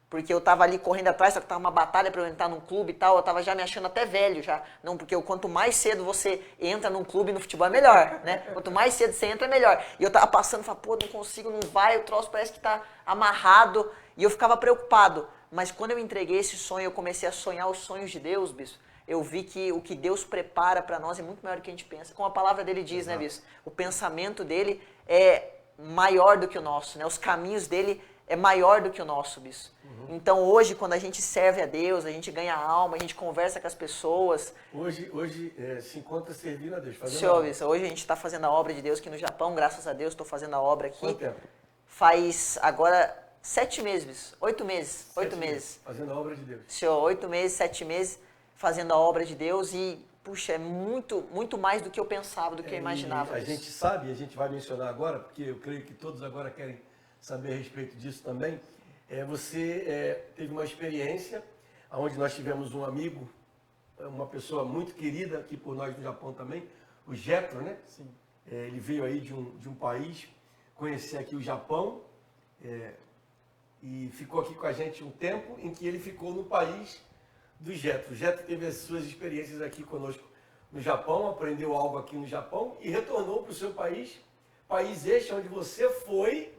porque eu estava ali correndo atrás, só que estava uma batalha para eu entrar num clube e tal, eu estava já me achando até velho já. Não, porque quanto mais cedo você entra num clube no futebol é melhor, né? Quanto mais cedo você entra é melhor. E eu estava passando, falava, pô, não consigo, não vai, o troço parece que está amarrado. E eu ficava preocupado. Mas quando eu entreguei esse sonho, eu comecei a sonhar os sonhos de Deus, bispo. Eu vi que o que Deus prepara para nós é muito maior do que a gente pensa. Como a palavra dele diz, né, bispo? O pensamento dele é maior do que o nosso, né? Os caminhos dele é maior do que o nosso, bispo. Então hoje, quando a gente serve a Deus, a gente ganha alma, a gente conversa com as pessoas. Hoje se encontra servindo a Deus. Senhor, bispo, hoje a gente está fazendo a obra de Deus aqui no Japão, graças a Deus, estou fazendo a obra aqui. Quanto tempo? Faz agora 7 meses, bispo. 8 meses. 8 meses. Fazendo a obra de Deus. Senhor, 8 meses, 7 meses fazendo a obra de Deus e, puxa, é muito, muito mais do que eu pensava, do que eu imaginava. A gente sabe, a gente vai mencionar agora, porque eu creio que todos agora querem saber a respeito disso também. Você teve uma experiência onde nós tivemos um amigo, uma pessoa muito querida aqui por nós no Japão também, o Jetro, né? Sim. Ele veio aí de um país, conhecer aqui o Japão, e ficou aqui com a gente um tempo em que ele ficou no país do Jetro. O Jetro teve as suas experiências aqui conosco no Japão, aprendeu algo aqui no Japão e retornou para o seu país este onde você foi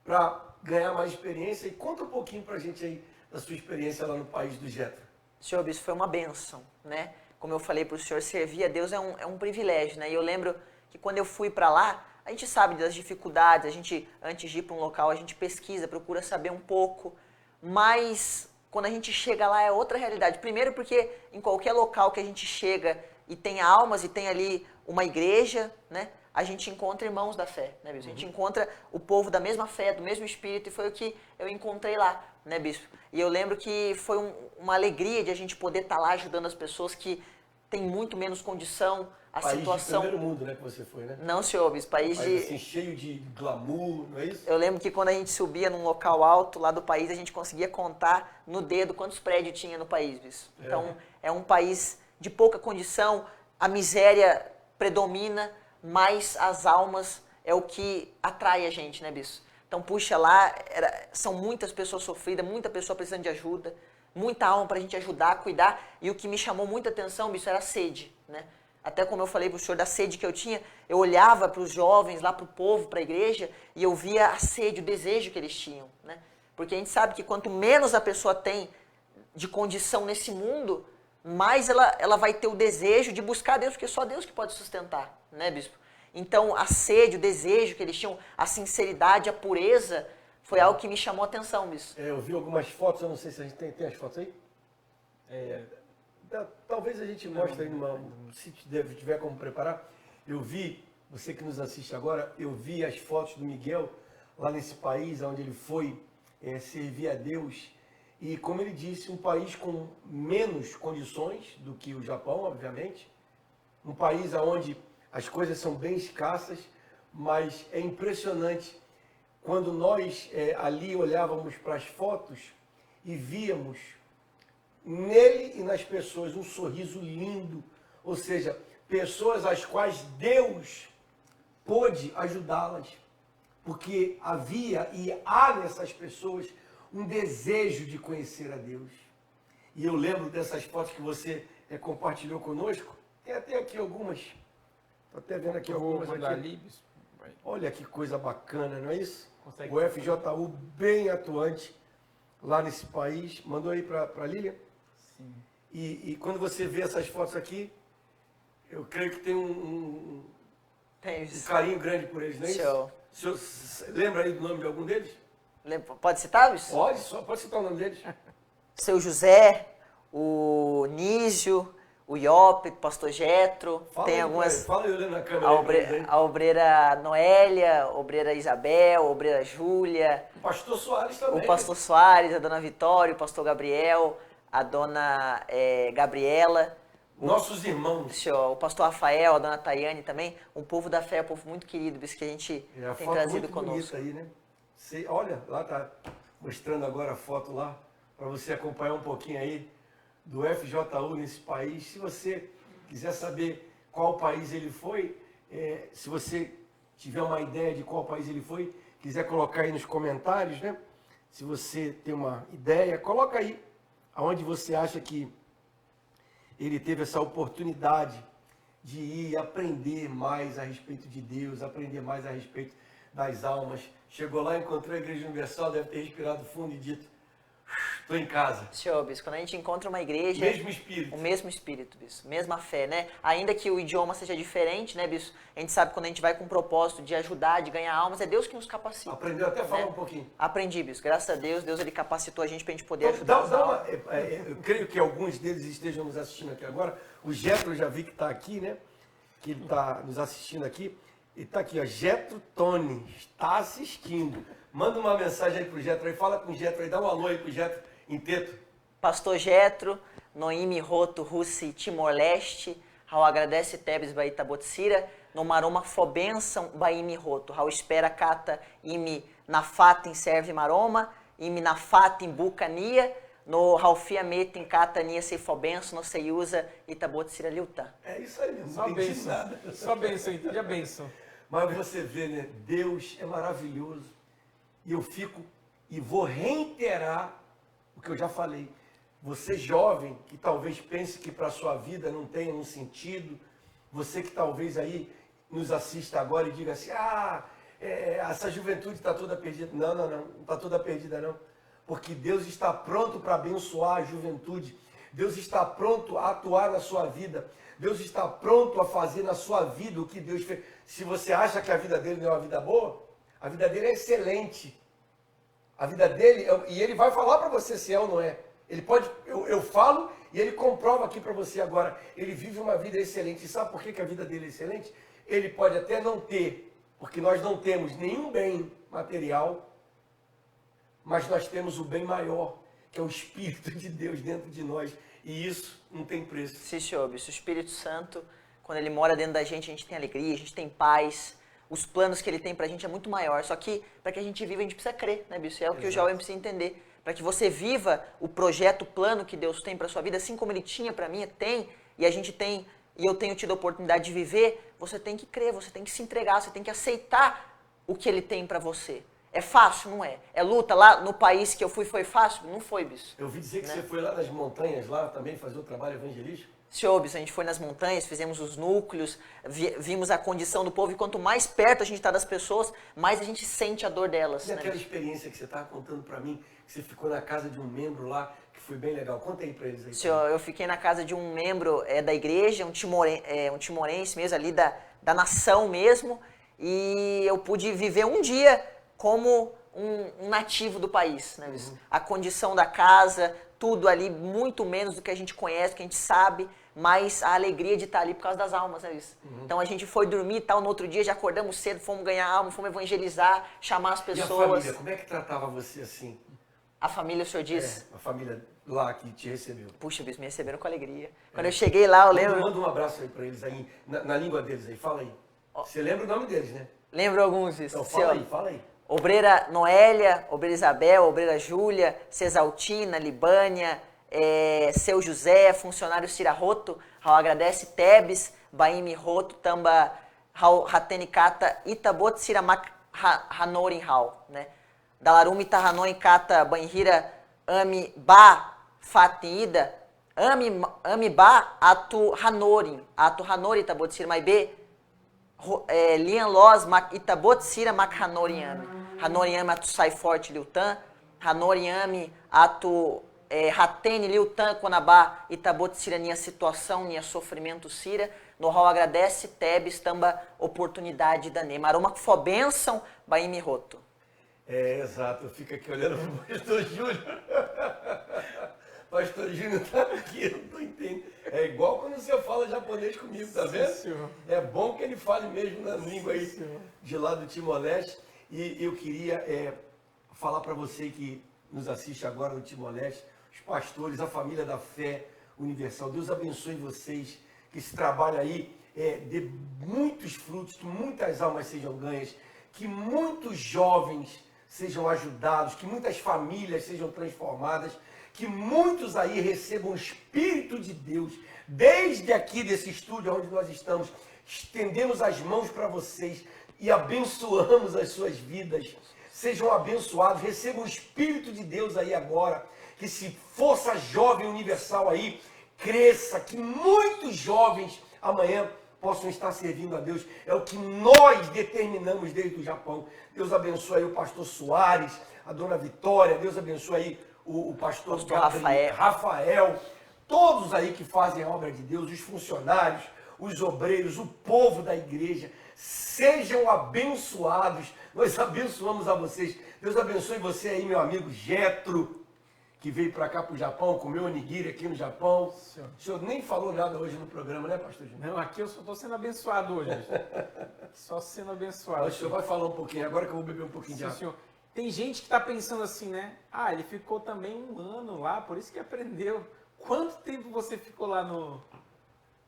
para ganhar mais experiência. E conta um pouquinho para a gente aí da sua experiência lá no país do Jetro. Senhor bispo, foi uma bênção, né? Como eu falei para o senhor, servir a Deus é um privilégio, né? E eu lembro que quando eu fui para lá, a gente sabe das dificuldades, a gente, antes de ir para um local, a gente pesquisa, procura saber um pouco, mas quando a gente chega lá é outra realidade. Primeiro porque em qualquer local que a gente chega e tem almas e tem ali uma igreja, né? A gente encontra irmãos da fé, né, bispo? A gente encontra o povo da mesma fé, do mesmo espírito, e foi o que eu encontrei lá, né, bispo? E eu lembro que foi uma alegria de a gente poder estar lá ajudando as pessoas que têm muito menos condição, a país situação... de primeiro mundo, né, que você foi, né? Não, senhor, bispo, país de... assim, cheio de glamour, não é isso? Eu lembro que quando a gente subia num local alto lá do país, a gente conseguia contar no dedo quantos prédios tinha no país, bispo. Então, é um país de pouca condição, a miséria predomina, mas as almas é o que atrai a gente, né, bispo? Então, puxa, lá são muitas pessoas sofridas, muita pessoa precisando de ajuda, muita alma para a gente ajudar, cuidar. E o que me chamou muita atenção, bispo, era a sede, né? Até como eu falei para o senhor da sede que eu tinha, eu olhava para os jovens, lá para o povo, para a igreja, e eu via a sede, o desejo que eles tinham, né? Porque a gente sabe que quanto menos a pessoa tem de condição nesse mundo, mais ela vai ter o desejo de buscar Deus, porque só Deus que pode sustentar, né, bispo? Então, a sede, o desejo que eles tinham, a sinceridade, a pureza, foi algo que me chamou a atenção, bispo. Eu vi algumas fotos, eu não sei se a gente tem as fotos aí. Talvez a gente mostre aí, se tiver como preparar. Eu vi, você que nos assiste agora, eu vi as fotos do Miguel lá nesse país onde ele foi servir a Deus. E como ele disse, um país com menos condições do que o Japão, obviamente. Um país onde as coisas são bem escassas, mas é impressionante quando nós ali olhávamos para as fotos e víamos nele e nas pessoas um sorriso lindo, ou seja, pessoas às quais Deus pôde ajudá-las, porque havia e há nessas pessoas um desejo de conhecer a Deus. E eu lembro dessas fotos que você compartilhou conosco, tem até aqui algumas, estou até vendo aqui algumas aqui. Olha que coisa bacana, não é isso? O FJU bem atuante lá nesse país. Mandou aí para Lilian? Sim. E quando você vê essas fotos aqui, eu creio que tem um carinho grande por eles, não é isso? Show. O senhor lembra aí do nome de algum deles? Pode citar, Bispo? Pode citar o nome deles. Seu José, o Nísio, o Iope, o pastor Getro, tem algumas... Fala aí olhando na câmera. A obreira Noélia, a obreira Isabel, a obreira Júlia, O pastor Soares também. o pastor Soares, a dona Vitória, o pastor Gabriel, a dona Gabriela, Nossos irmãos. o pastor Rafael, a dona Tayane também. Um povo da fé, um povo muito querido, isso que a gente É a tem foto trazido muito conosco. bonita aí, né? Olha, lá tá mostrando agora a foto lá, para você acompanhar um pouquinho aí do FJU nesse país. Se você quiser saber qual país ele foi, se você tiver uma ideia de qual país ele foi, quiser colocar aí nos comentários, né? Se você tem uma ideia, coloca aí aonde você acha que ele teve essa oportunidade de ir aprender mais a respeito de Deus, aprender mais a respeito das almas. Chegou lá, encontrou a Igreja Universal, deve ter respirado fundo e dito, estou em casa. Senhor, Bispo, quando a gente encontra uma igreja... Mesmo espírito. O mesmo espírito, Bispo. Mesma fé, né? Ainda que o idioma seja diferente, né, Bispo? A gente sabe que quando a gente vai com o propósito de ajudar, de ganhar almas, é Deus que nos capacita. Aprendeu até a falar né? um pouquinho. Aprendi, Bispo. Graças a Deus, Deus ele capacitou a gente pra gente poder Então, ajudar. eu creio que alguns deles estejam nos assistindo aqui agora. O Getro eu já vi que está aqui, né? Que ele está nos assistindo aqui. E está aqui, ó, Getro Tony, está assistindo. Manda uma mensagem aí pro Getro aí, fala com o Getro aí, dá um alô aí pro Getro em teto. Pastor Getro, Noimi Roto, Russi, Timor-Leste, Raul agradece Tebes, Baita Botsira, no Maroma Fobenção, Baimi Roto, Raul espera Cata, Imi Nafatem serve Maroma, Imi Nafatem Bucania, no Ralfia Metem Cata, Nia Seifobenção, no Seiusa, Itabotsira Liuta. É isso aí mesmo, Só não entendi bênção. nada. Só bênção, entende a bênção. Mas você vê, né? Deus é maravilhoso. E eu fico e vou reiterar o que eu já falei. Você jovem que talvez pense que para a sua vida não tenha um sentido, você que talvez aí nos assista agora e diga assim, essa juventude está toda perdida. Não está toda perdida não. Porque Deus está pronto para abençoar a juventude. Deus está pronto a atuar na sua vida. Deus está pronto a fazer na sua vida o que Deus fez. Se você acha que a vida dele não é uma vida boa, a vida dele é excelente. A vida dele, e ele vai falar para você se é ou não é. Ele pode, eu falo e ele comprova aqui para você agora. Ele vive uma vida excelente. E sabe por que a vida dele é excelente? Ele pode até não ter, porque nós não temos nenhum bem material, mas nós temos o bem maior, que é o Espírito de Deus dentro de nós. E isso não tem preço. Sim, senhor, Bispo. O Espírito Santo, quando ele mora dentro da gente, a gente tem alegria, a gente tem paz. Os planos que ele tem pra gente é muito maior. Só que para que a gente viva, a gente precisa crer, né, Bispo? É o que o jovem precisa entender. Para que você viva o projeto, o plano que Deus tem para sua vida, assim como ele tinha para mim, tem, e a gente tem, e eu tenho tido a oportunidade de viver, você tem que crer, você tem que se entregar, você tem que aceitar o que ele tem para você. É fácil? Não é. É luta? Lá no país que eu fui foi fácil? Não foi, Bispo. Eu ouvi dizer que você foi lá nas montanhas, lá também, fazer o trabalho evangelístico. Senhor, Bispo, a gente foi nas montanhas, fizemos os núcleos, vimos a condição do povo, e quanto mais perto a gente está das pessoas, mais a gente sente a dor delas. E Né, aquela Bispo? experiência que você estava contando para mim, que você ficou na casa de um membro lá, que foi bem legal. Conta aí para eles aí. Senhor, eu fiquei na casa de um membro da igreja, um timorense mesmo, ali da nação mesmo, e eu pude viver um dia como um nativo do país, né, Bispo? A condição da casa, tudo ali, muito menos do que a gente conhece, do que a gente sabe, mas a alegria de estar ali por causa das almas, né, Bispo? Então a gente foi dormir e tal, no outro dia já acordamos cedo, fomos ganhar alma, fomos evangelizar, chamar as E a pessoas. família, como é que tratava você assim? A família, o senhor diz? A família lá que te recebeu. Puxa, Bispo, me receberam com alegria. Quando eu cheguei lá, eu lembro... Manda um abraço aí para eles aí, na língua deles aí, fala aí. Você lembra o nome deles, né? Lembro alguns, Bispo. Então Senhor, fala aí. Obreira Noélia, Obreira Isabel, Obreira Júlia, Cesaltina, Libânia, Seu José, funcionário Cira Roto, Raul agradece Tebes, Baimi Roto, Tamba, Raul Ratenicata, Itabot Siramak Hanorin Raul, né? Dalarumi Tahanoin Kata, Banhira, Ami Ba, Fatida, Ami Ba, Atu Hanori Itabot Sirmaibe, Lian Los Itabot Sira Mak Hanoriame. Hanoriame Atu Sai Forte Liutan. Hanoriami, Ato Ratene, Liutan, Konabá, Itabot, Sirania, situação, nia sofrimento, Sira, Nohal agradece, Tebes, tamba, oportunidade da Nema. Aroma fó bênção, Baimi Roto. Exato, eu fico aqui olhando pro pastor Júlio. Pastor Júlio tá aqui, eu não tô entendendo. É igual quando você fala japonês comigo, tá vendo? Senhor. É bom que ele fale mesmo na língua aí de lá do Timor-Leste. E eu queria falar para você que nos assiste agora no Timor-Leste, os pastores, a família da fé universal. Deus abençoe vocês, que esse trabalho aí dê muitos frutos, que muitas almas sejam ganhas, que muitos jovens sejam ajudados, que muitas famílias sejam transformadas, que muitos aí recebam o Espírito de Deus. Desde aqui desse estúdio onde nós estamos, estendemos as mãos para vocês e abençoamos as suas vidas. Sejam abençoados, recebam o Espírito de Deus aí agora, que se força jovem universal aí cresça, que muitos jovens amanhã possam estar servindo a Deus. É o que nós determinamos desde o Japão. Deus abençoe aí o pastor Soares, a dona Vitória, Deus abençoe aí o pastor Rafael, todos aí que fazem a obra de Deus, os funcionários, os obreiros, o povo da igreja, sejam abençoados. Nós abençoamos a vocês. Deus abençoe você aí, meu amigo Jetro, que veio para cá para o Japão, comeu onigiri aqui no Japão. O senhor nem falou nada hoje no programa, né, pastor Júnior? Não, aqui eu só estou sendo abençoado hoje. Só sendo abençoado. O senhor vai falar um pouquinho, agora que eu vou beber um pouquinho de água. Senhor. Tem gente que está pensando assim, né? Ah, ele ficou também 1 ano lá, por isso que aprendeu. Quanto tempo você ficou lá no...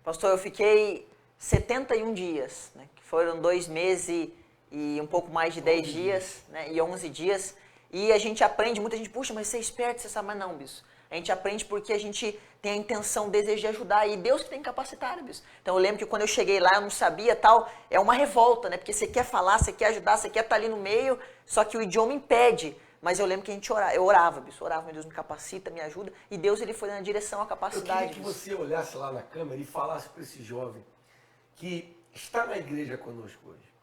Pastor, eu fiquei 71 dias, né? Que foram 2 meses e um pouco mais de 10 dias, né? E 11 dias. E a gente aprende, muita gente, puxa, mas você é esperto, você sabe, mas não, bicho. A gente aprende porque a gente tem a intenção, o desejo de ajudar. E Deus que tem que capacitar, bicho. Então eu lembro que quando eu cheguei lá, eu não sabia tal, é uma revolta, né? Porque você quer falar, você quer ajudar, você quer estar ali no meio, só que o idioma impede. Mas eu lembro que a gente orava, eu orava, bicho, orava, meu Deus me capacita, me ajuda. E Deus, ele foi na direção à capacidade. Eu queria que você olhasse lá na câmera e falasse para esse jovem que está na igreja conosco hoje.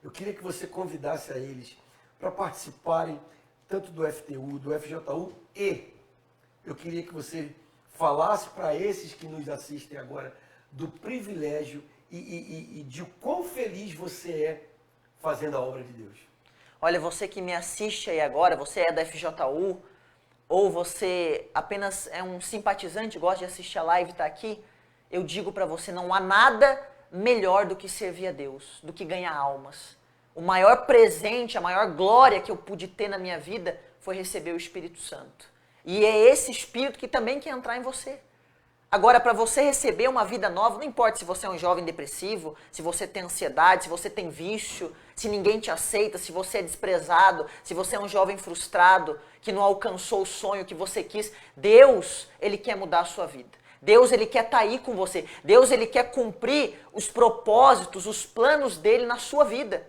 Eu queria que você convidasse a eles para participarem tanto do FTU, do FJU, e eu queria que você falasse para esses que nos assistem agora do privilégio e de quão feliz você é fazendo a obra de Deus. Olha, você que me assiste aí agora, você é da FJU, ou você apenas é um simpatizante, gosta de assistir a live e está aqui, eu digo para você, não há nada melhor do que servir a Deus, do que ganhar almas. O maior presente, a maior glória que eu pude ter na minha vida foi receber o Espírito Santo. E é esse Espírito que também quer entrar em você. Agora, para você receber uma vida nova, não importa se você é um jovem depressivo, se você tem ansiedade, se você tem vício, se ninguém te aceita, se você é desprezado, se você é um jovem frustrado, que não alcançou o sonho que você quis, Deus, ele quer mudar a sua vida. Deus, ele quer estar aí com você. Deus, ele quer cumprir os propósitos, os planos dele na sua vida.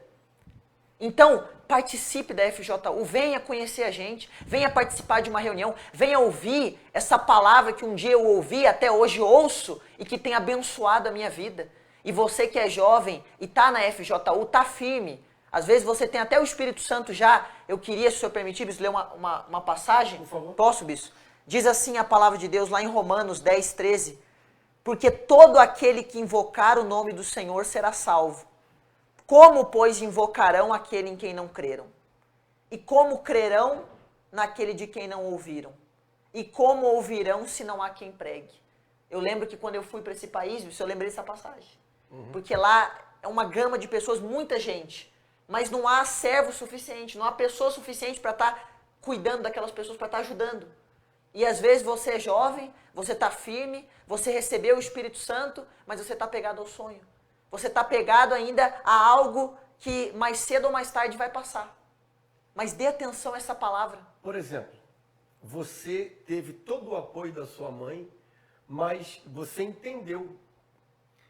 Então, participe da FJU, venha conhecer a gente, venha participar de uma reunião, venha ouvir essa palavra que um dia eu ouvi, até hoje ouço, e que tem abençoado a minha vida. E você que é jovem e está na FJU, está firme. Às vezes você tem até o Espírito Santo já. Eu queria, se o senhor permitir, ler uma passagem. Por favor. Posso, bispo? Diz assim a palavra de Deus lá em Romanos 10, 13. Porque todo aquele que invocar o nome do Senhor será salvo. Como, pois, invocarão aquele em quem não creram? E como crerão naquele de quem não ouviram? E como ouvirão se não há quem pregue? Eu lembro que quando eu fui para esse país, eu lembrei dessa passagem. Porque lá é uma gama de pessoas, muita gente. Mas não há servo suficiente, não há pessoa suficiente para estar cuidando daquelas pessoas, para estar ajudando. E às vezes você é jovem, você está firme, você recebeu o Espírito Santo, mas você está pegado ao sonho. Você está pegado ainda a algo que mais cedo ou mais tarde vai passar. Mas dê atenção a essa palavra. Por exemplo, você teve todo o apoio da sua mãe, mas você entendeu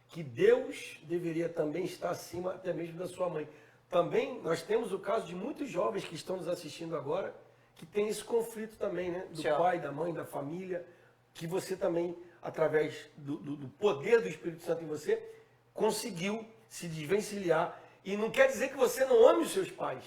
que Deus deveria também estar acima até mesmo da sua mãe. Também nós temos o caso de muitos jovens que estão nos assistindo agora, que tem esse conflito também, né? Do pai, da mãe, da família, que você também, através do poder do Espírito Santo em você, conseguiu se desvencilhar. E não quer dizer que você não ame os seus pais.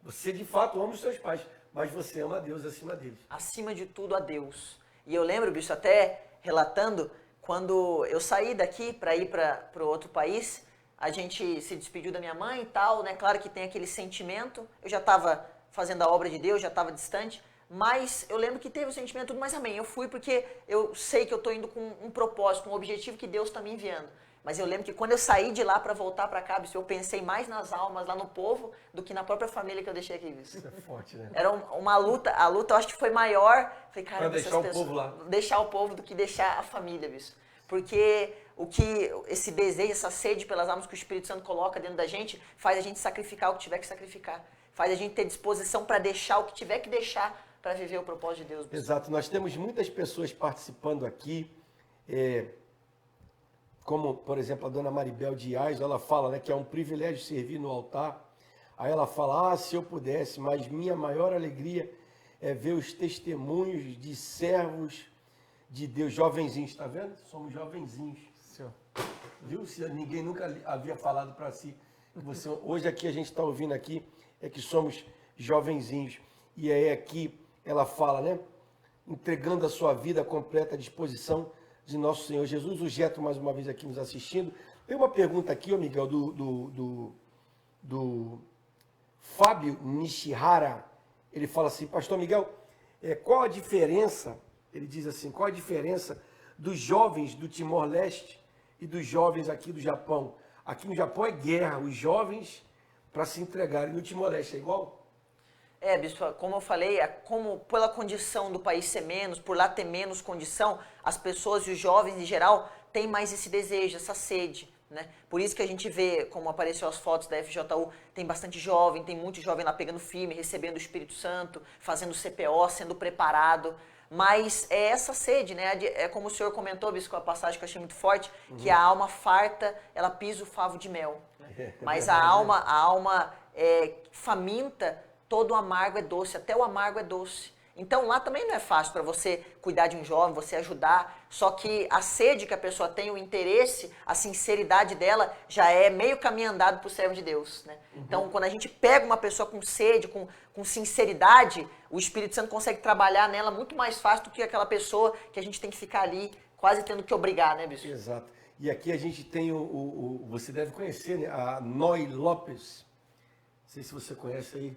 Você de fato ama os seus pais. mas você ama a Deus acima deles. Acima de tudo, a Deus. E eu lembro, bicho, até relatando, quando eu saí daqui para ir para outro país, a gente se despediu da minha mãe e tal, né? Claro que tem aquele sentimento, eu já estava fazendo a obra de Deus, já estava distante, mas eu lembro que teve o sentimento, tudo, mas amém, eu fui porque eu sei que eu estou indo com um propósito, um objetivo que Deus está me enviando. Mas eu lembro que quando eu saí de lá para voltar para cá, bicho, eu pensei mais nas almas lá no povo do que na própria família que eu deixei aqui, bicho. Isso é forte, né? Era uma luta, a luta eu acho que foi maior. Falei, cara, Pra deixar o povo lá. Deixar o povo do que deixar a família, bicho. Porque esse desejo, essa sede pelas almas que o Espírito Santo coloca dentro da gente, faz a gente sacrificar o que tiver que sacrificar. Faz a gente ter disposição para deixar o que tiver que deixar para viver o propósito de Deus, bicho. Exato, nós temos muitas pessoas participando aqui, como, por exemplo, a dona Maribel Dias, ela fala, né, que é um privilégio servir no altar. Aí ela fala, se eu pudesse, mas minha maior alegria é ver os testemunhos de servos de Deus, jovenzinhos, tá vendo? Somos jovenzinhos. Viu? Se ninguém nunca havia falado para si. Hoje aqui a gente está ouvindo aqui, é que somos jovenzinhos. E aí aqui ela fala, né? Entregando a sua vida completa à disposição de nosso Senhor Jesus. O Geto, mais uma vez, aqui nos assistindo. Tem uma pergunta aqui, ô Miguel, do Fábio Nishihara. Ele fala assim, Pastor Miguel, qual a diferença, ele diz assim, qual a diferença dos jovens do Timor-Leste e dos jovens aqui do Japão? Aqui no Japão é guerra, os jovens para se entregarem. No Timor-Leste é igual? Bispo, como eu falei, como pela condição do país ser menos, por lá ter menos condição, as pessoas e os jovens em geral têm mais esse desejo, essa sede, né? Por isso que a gente vê, como apareceu as fotos da FJU, tem bastante jovem, tem muito jovem lá pegando firme, recebendo o Espírito Santo, fazendo CPO, sendo preparado. Mas é essa sede, né? É como o senhor comentou, Bispo, a passagem que eu achei muito forte, que a alma farta, ela pisa o favo de mel. Né? Mas verdade, a alma faminta, todo o amargo é doce, até o amargo é doce. Então lá também não é fácil para você cuidar de um jovem, você ajudar, só que a sede que a pessoa tem, o interesse, a sinceridade dela já é meio caminho andado para o servo de Deus. Né? Então quando a gente pega uma pessoa com sede, com sinceridade, o Espírito Santo consegue trabalhar nela muito mais fácil do que aquela pessoa que a gente tem que ficar ali quase tendo que obrigar, né, Bispo? Exato. E aqui a gente tem você deve conhecer, né? A Noi Lopes. Não sei se você conhece aí.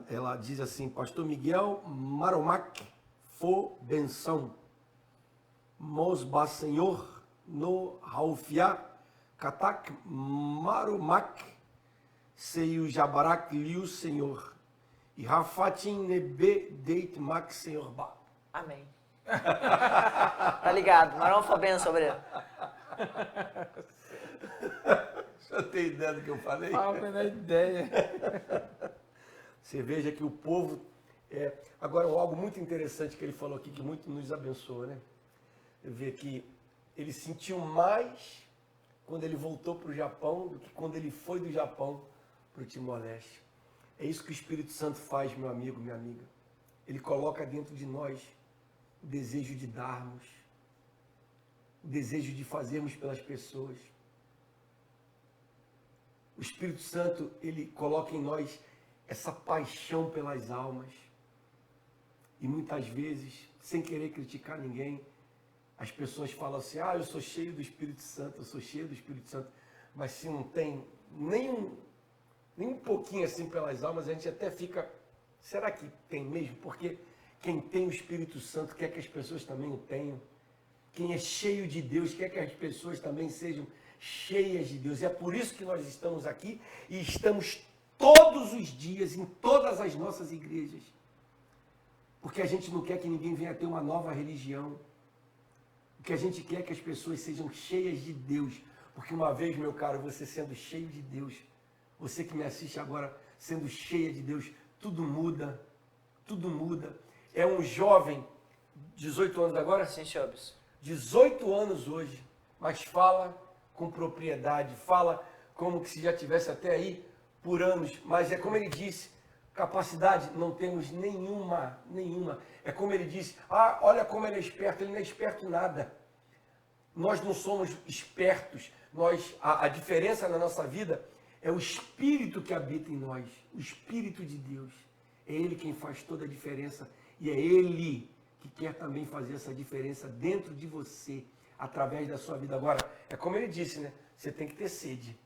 Ela diz assim, Pastor Miguel Maromac Fo Benção Mosba Senhor no Raufia Katak Maromac Seio Jabarak Liu Senhor e Rafatin Nebe Deit Mac Senhor Ba. Amém. Tá ligado? Marão Fo Benção, sobre ele. Você tem ideia do que eu falei? Ah, não tenho ideia. Você veja que o povo... Agora, algo muito interessante que ele falou aqui, que muito nos abençoa, né? Eu vejo que ele sentiu mais quando ele voltou para o Japão do que quando ele foi do Japão para o Timor-Leste. É isso que o Espírito Santo faz, meu amigo, minha amiga. Ele coloca dentro de nós o desejo de darmos, o desejo de fazermos pelas pessoas. O Espírito Santo, ele coloca em nós essa paixão pelas almas. E muitas vezes, sem querer criticar ninguém, as pessoas falam assim, eu sou cheio do Espírito Santo, eu sou cheio do Espírito Santo. Mas se não tem nem um pouquinho assim pelas almas, a gente até fica, será que tem mesmo? Porque quem tem o Espírito Santo quer que as pessoas também o tenham. Quem é cheio de Deus quer que as pessoas também sejam cheias de Deus. E é por isso que nós estamos aqui e estamos todos os dias, em todas as nossas igrejas. Porque a gente não quer que ninguém venha ter uma nova religião. O que a gente quer é que as pessoas sejam cheias de Deus. Porque uma vez, meu caro, você sendo cheio de Deus, você que me assiste agora sendo cheia de Deus, tudo muda. Tudo muda. É um jovem, 18 anos agora? Sim, senhor. 18 anos hoje, mas fala com propriedade, fala como que se já tivesse até aí por anos, mas é como ele disse, capacidade não temos nenhuma. É como ele disse, olha como ele é esperto, ele não é esperto nada. Nós não somos espertos, a diferença na nossa vida é o Espírito que habita em nós, o Espírito de Deus. É Ele quem faz toda a diferença e é Ele que quer também fazer essa diferença dentro de você, através da sua vida. Agora, é como ele disse, né? Você tem que ter sede.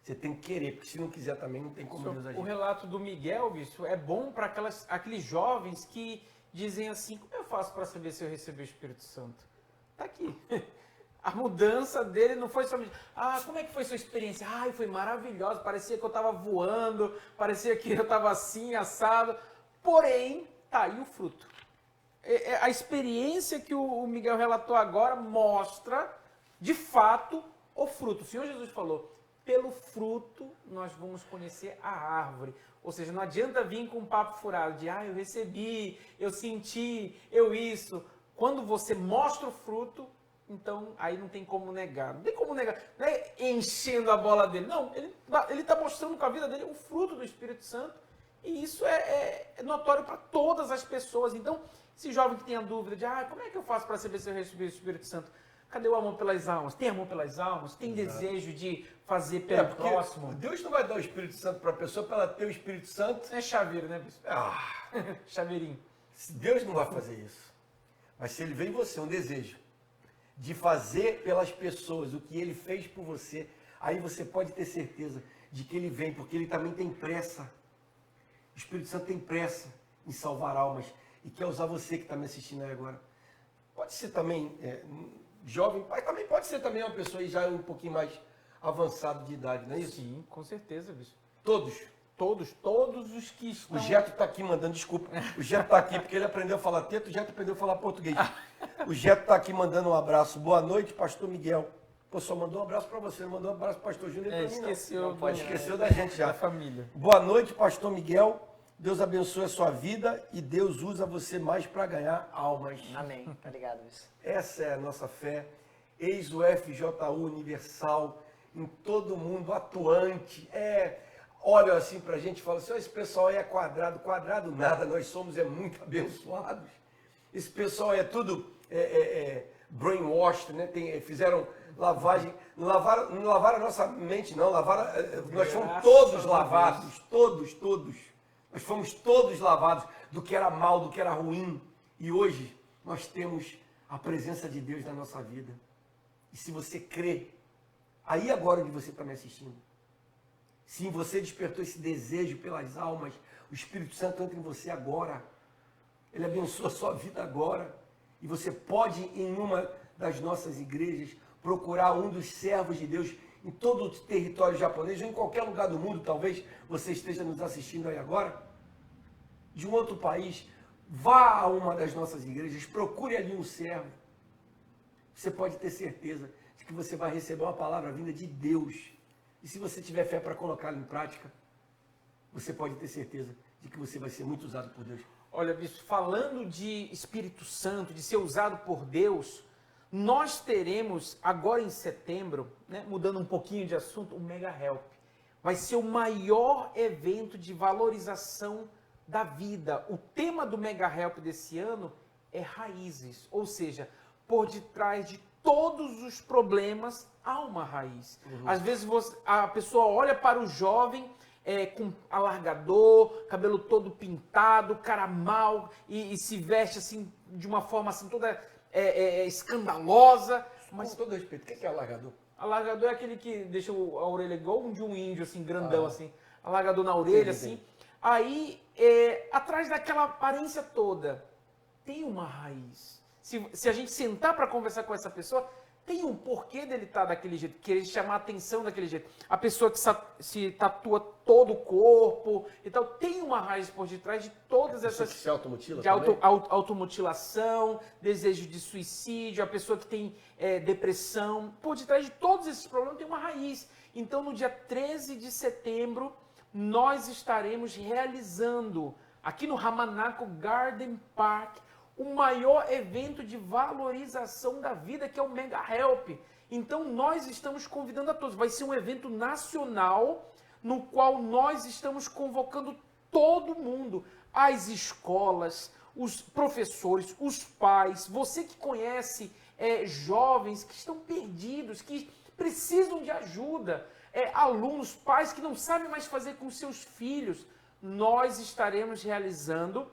Você tem que querer, porque se não quiser também não tem como Deus agir. O relato do Miguel, bicho, é bom para aqueles jovens que dizem assim, como eu faço para saber se eu recebi o Espírito Santo? Tá aqui. A mudança dele não foi somente, como é que foi sua experiência? Foi maravilhosa, parecia que eu estava voando, parecia que eu estava assim, assado. Porém, tá aí o fruto. A experiência que o Miguel relatou agora mostra, de fato, o fruto. O Senhor Jesus falou, pelo fruto nós vamos conhecer a árvore. Ou seja, não adianta vir com um papo furado de, eu recebi, eu senti, eu isso. Quando você mostra o fruto, então aí não tem como negar. Não tem como negar. Não é enchendo a bola dele. Não, ele está mostrando com a vida dele o fruto do Espírito Santo. E isso é notório para todas as pessoas. Então, esse jovem que tem a dúvida de, como é que eu faço para saber se eu recebi o Espírito Santo? Cadê o amor pelas almas? Tem amor pelas almas? Tem desejo de fazer pelo próximo? Deus não vai dar o Espírito Santo para a pessoa para ela ter o Espírito Santo. É chaveiro, né, bispo? Chaveirinho. Deus não vai fazer isso. Mas se ele vê em você um desejo de fazer pelas pessoas o que ele fez por você, aí você pode ter certeza de que ele vem, porque ele também tem pressa. O Espírito Santo tem pressa em salvar almas e quer usar você que está me assistindo aí agora. Pode ser também jovem, mas também pode ser também uma pessoa aí já um pouquinho mais avançado de idade, não é isso? Sim, com certeza, bicho. Todos os que estão... O Geto está aqui mandando, desculpa, o Geto está aqui porque ele aprendeu a falar teto, o Geto aprendeu a falar português. O Geto está aqui mandando um abraço. Boa noite, pastor Miguel. Pô, só mandou um abraço para você, não mandou um abraço para o pastor Júnior. Esqueceu da gente já. Da família. Boa noite, pastor Miguel. Deus abençoe a sua vida e Deus usa você mais para ganhar almas. Amém. Obrigado, isso. Essa é a nossa fé. Eis o FJU universal, em todo mundo, atuante. Olha assim pra gente e fala assim, esse pessoal aí é quadrado. Quadrado nada, nós somos muito abençoados. Esse pessoal é tudo brainwashed, né? Fizeram lavagem, não lavaram a nossa mente, não, nós fomos todos lavados, todos. Nós fomos todos lavados do que era mal, do que era ruim. E hoje nós temos a presença de Deus na nossa vida. E se você crê, aí agora onde você está me assistindo, sim, você despertou esse desejo pelas almas, o Espírito Santo entra em você agora. Ele abençoa a sua vida agora. E você pode, em uma das nossas igrejas, procurar um dos servos de Deus em todo o território japonês, ou em qualquer lugar do mundo, talvez você esteja nos assistindo aí agora, de um outro país, vá a uma das nossas igrejas, procure ali um servo. Você pode ter certeza de que você vai receber uma palavra vinda de Deus. E se você tiver fé para colocá-la em prática, você pode ter certeza de que você vai ser muito usado por Deus. Olha, bispo, falando de Espírito Santo, de ser usado por Deus, nós teremos agora em setembro, né, mudando um pouquinho de assunto, o Mega Help. Vai ser o maior evento de valorização da vida. O tema do Mega Help desse ano é raízes, ou seja, por detrás de todos os problemas há uma raiz. Às vezes a pessoa olha para o jovem com alargador, cabelo todo pintado, cara mal e se veste assim de uma forma assim toda escandalosa. Mas com todo respeito, o que é alargador? Alargador é aquele que deixa a orelha igual de um índio, assim, grandão, assim. Alargador na orelha, assim. Aí, atrás daquela aparência toda, tem uma raiz. Se a gente sentar para conversar com essa pessoa, tem um porquê dele estar daquele jeito, querer chamar a atenção daquele jeito. A pessoa que se tatua todo o corpo e tal, tem uma raiz por detrás de todas essas... Se automutila de automutilação, desejo de suicídio, a pessoa que tem depressão. Por detrás de todos esses problemas tem uma raiz. Então, no dia 13 de setembro, nós estaremos realizando, aqui no Hamanako Garden Park, o maior evento de valorização da vida, que é o Mega Help. Então, nós estamos convidando a todos. Vai ser um evento nacional, no qual nós estamos convocando todo mundo, as escolas, os professores, os pais, você que conhece jovens que estão perdidos, que precisam de ajuda, alunos, pais que não sabem mais fazer com seus filhos. nós estaremos realizando,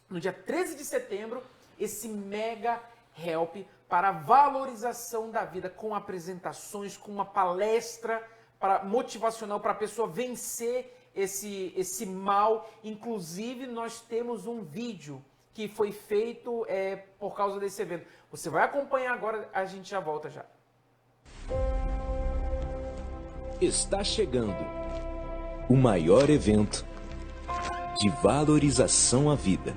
no dia 13 de setembro, esse Mega Help para a valorização da vida, com apresentações, com uma palestra motivacional para a pessoa vencer esse mal. Inclusive, nós temos um vídeo que foi feito por causa desse evento. Você vai acompanhar agora, a gente já volta já. Está chegando o maior evento de valorização à vida.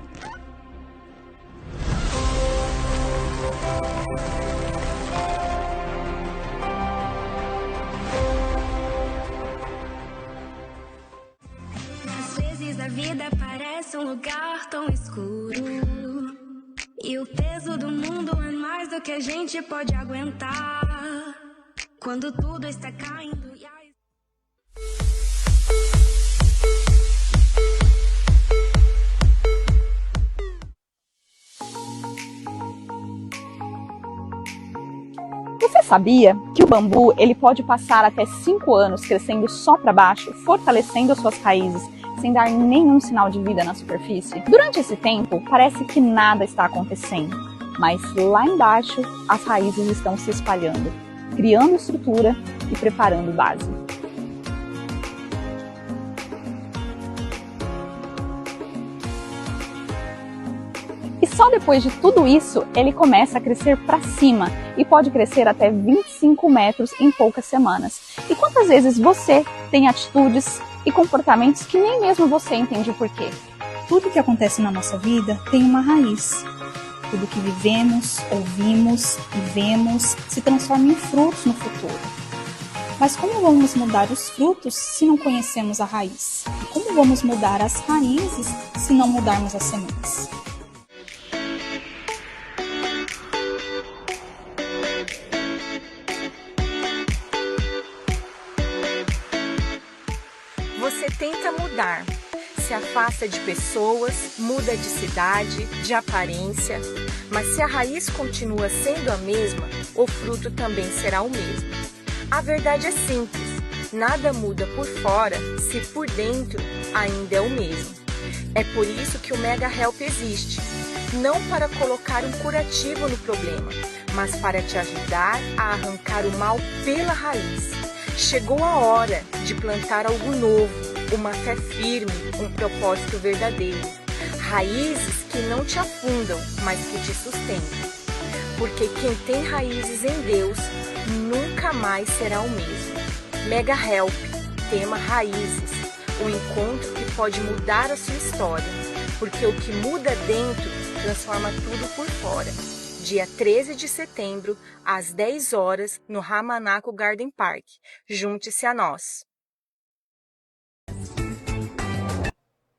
Às vezes a vida parece um lugar tão escuro, e o peso do mundo é mais do que a gente pode aguentar. Quando tudo está caindo e a... Você sabia que o bambu ele pode passar até 5 anos crescendo só para baixo, fortalecendo suas raízes, sem dar nenhum sinal de vida na superfície? Durante esse tempo, parece que nada está acontecendo, mas lá embaixo as raízes estão se espalhando, criando estrutura e preparando base. E só depois de tudo isso, ele começa a crescer para cima e pode crescer até 25 metros em poucas semanas. E quantas vezes você tem atitudes e comportamentos que nem mesmo você entende o porquê? Tudo que acontece na nossa vida tem uma raiz. Tudo que vivemos, ouvimos e vemos se transforma em frutos no futuro. Mas como vamos mudar os frutos se não conhecemos a raiz? E como vamos mudar as raízes se não mudarmos as sementes? Você tenta mudar, se afasta de pessoas, muda de cidade, de aparência, mas se a raiz continua sendo a mesma, o fruto também será o mesmo. A verdade é simples, nada muda por fora se por dentro ainda é o mesmo. É por isso que o Mega Help existe, não para colocar um curativo no problema, mas para te ajudar a arrancar o mal pela raiz. Chegou a hora de plantar algo novo, uma fé firme, um propósito verdadeiro. Raízes que não te afundam, mas que te sustentam. Porque quem tem raízes em Deus, nunca mais será o mesmo. Mega Help, tema Raízes, um encontro que pode mudar a sua história. Porque o que muda dentro, transforma tudo por fora. Dia 13 de setembro, às 10 horas, no Ramanaco Garden Park. Junte-se a nós.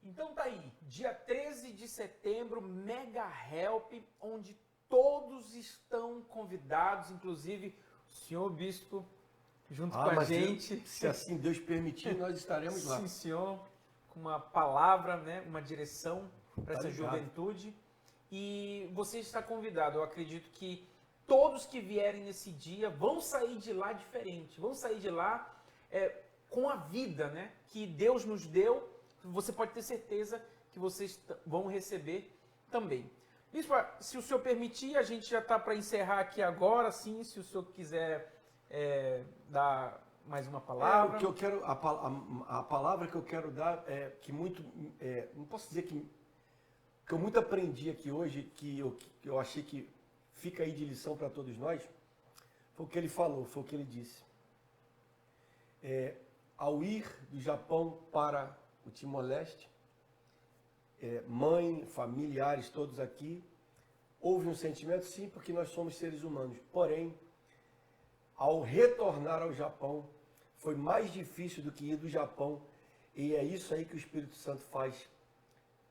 Então tá aí, dia 13 de setembro, Mega Help, onde todos estão convidados, inclusive o senhor bispo, junto com a gente. Se assim Deus permitir, nós estaremos lá. Sim, senhor, com uma palavra, né, uma direção para essa ligado. juventude. E você está convidado. Eu acredito que todos que vierem nesse dia vão sair de lá diferente, vão sair de lá com a vida, né, que Deus nos deu. Você pode ter certeza que vocês vão receber também. Bispo, se o senhor permitir, a gente já está para encerrar aqui agora, sim, se o senhor quiser dar mais uma palavra. O que eu quero, a palavra que eu quero dar é que muito, não posso dizer que eu muito aprendi aqui hoje, que eu achei que fica aí de lição para todos nós, foi o que ele falou, foi o que ele disse. Ao ir do Japão para o Timor-Leste, mãe, familiares, todos aqui, houve um sentimento, sim, porque nós somos seres humanos. Porém, ao retornar ao Japão, foi mais difícil do que ir do Japão, e é isso aí que o Espírito Santo faz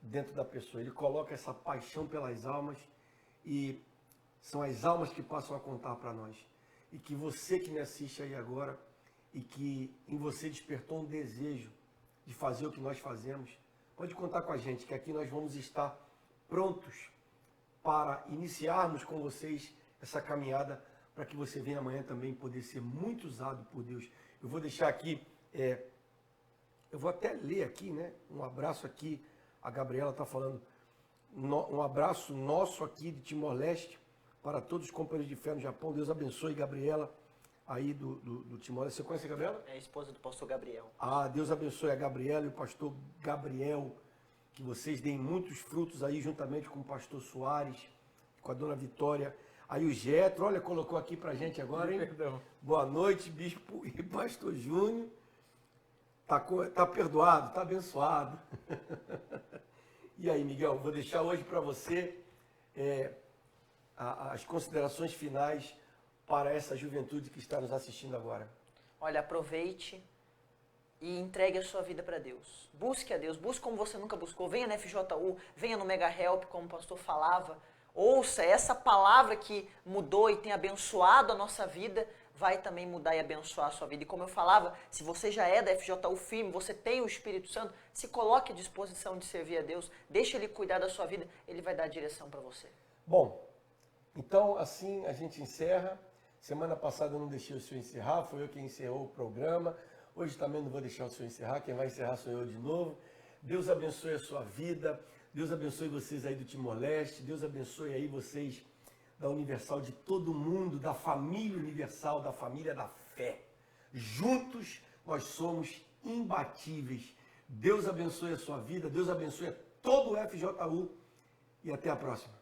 dentro da pessoa. Ele coloca essa paixão pelas almas, e são as almas que passam a contar para nós. E que você que me assiste aí agora, e que em você despertou um desejo de fazer o que nós fazemos, pode contar com a gente, que aqui nós vamos estar prontos para iniciarmos com vocês essa caminhada, para que você venha amanhã também poder ser muito usado por Deus. Eu vou deixar aqui, Eu vou até ler aqui, né? Um abraço aqui, a Gabriela está falando, um abraço nosso aqui de Timor-Leste para todos os companheiros de fé no Japão. Deus abençoe, Gabriela, aí do Timor-Leste. Você conhece a Gabriela? É a esposa do pastor Gabriel. Ah, Deus abençoe a Gabriela e o pastor Gabriel, que vocês deem muitos frutos aí, juntamente com o pastor Soares, com a dona Vitória. Aí o Getro, olha, colocou aqui pra gente agora, hein? Perdão. Boa noite, bispo e pastor Júnior. Tá perdoado, tá abençoado. E aí, Miguel, vou deixar hoje para você as considerações finais para essa juventude que está nos assistindo agora. Olha, aproveite e entregue a sua vida para Deus. Busque a Deus, busque como você nunca buscou. Venha na FJU, venha no Mega Help, como o pastor falava. Ouça essa palavra que mudou e tem abençoado a nossa vida, vai também mudar e abençoar a sua vida. E como eu falava, se você já é da FJU firme, você tem o Espírito Santo, se coloque à disposição de servir a Deus, deixe Ele cuidar da sua vida, Ele vai dar a direção para você. Bom, então assim a gente encerra. Semana passada eu não deixei o senhor encerrar, foi eu quem encerrou o programa. Hoje também não vou deixar o senhor encerrar, quem vai encerrar sou eu de novo. Deus abençoe a sua vida, Deus abençoe vocês aí do Timor-Leste, Deus abençoe aí vocês da Universal, de todo mundo, da família Universal, da família da fé. Juntos nós somos imbatíveis. Deus abençoe a sua vida, Deus abençoe todo o FJU e até a próxima.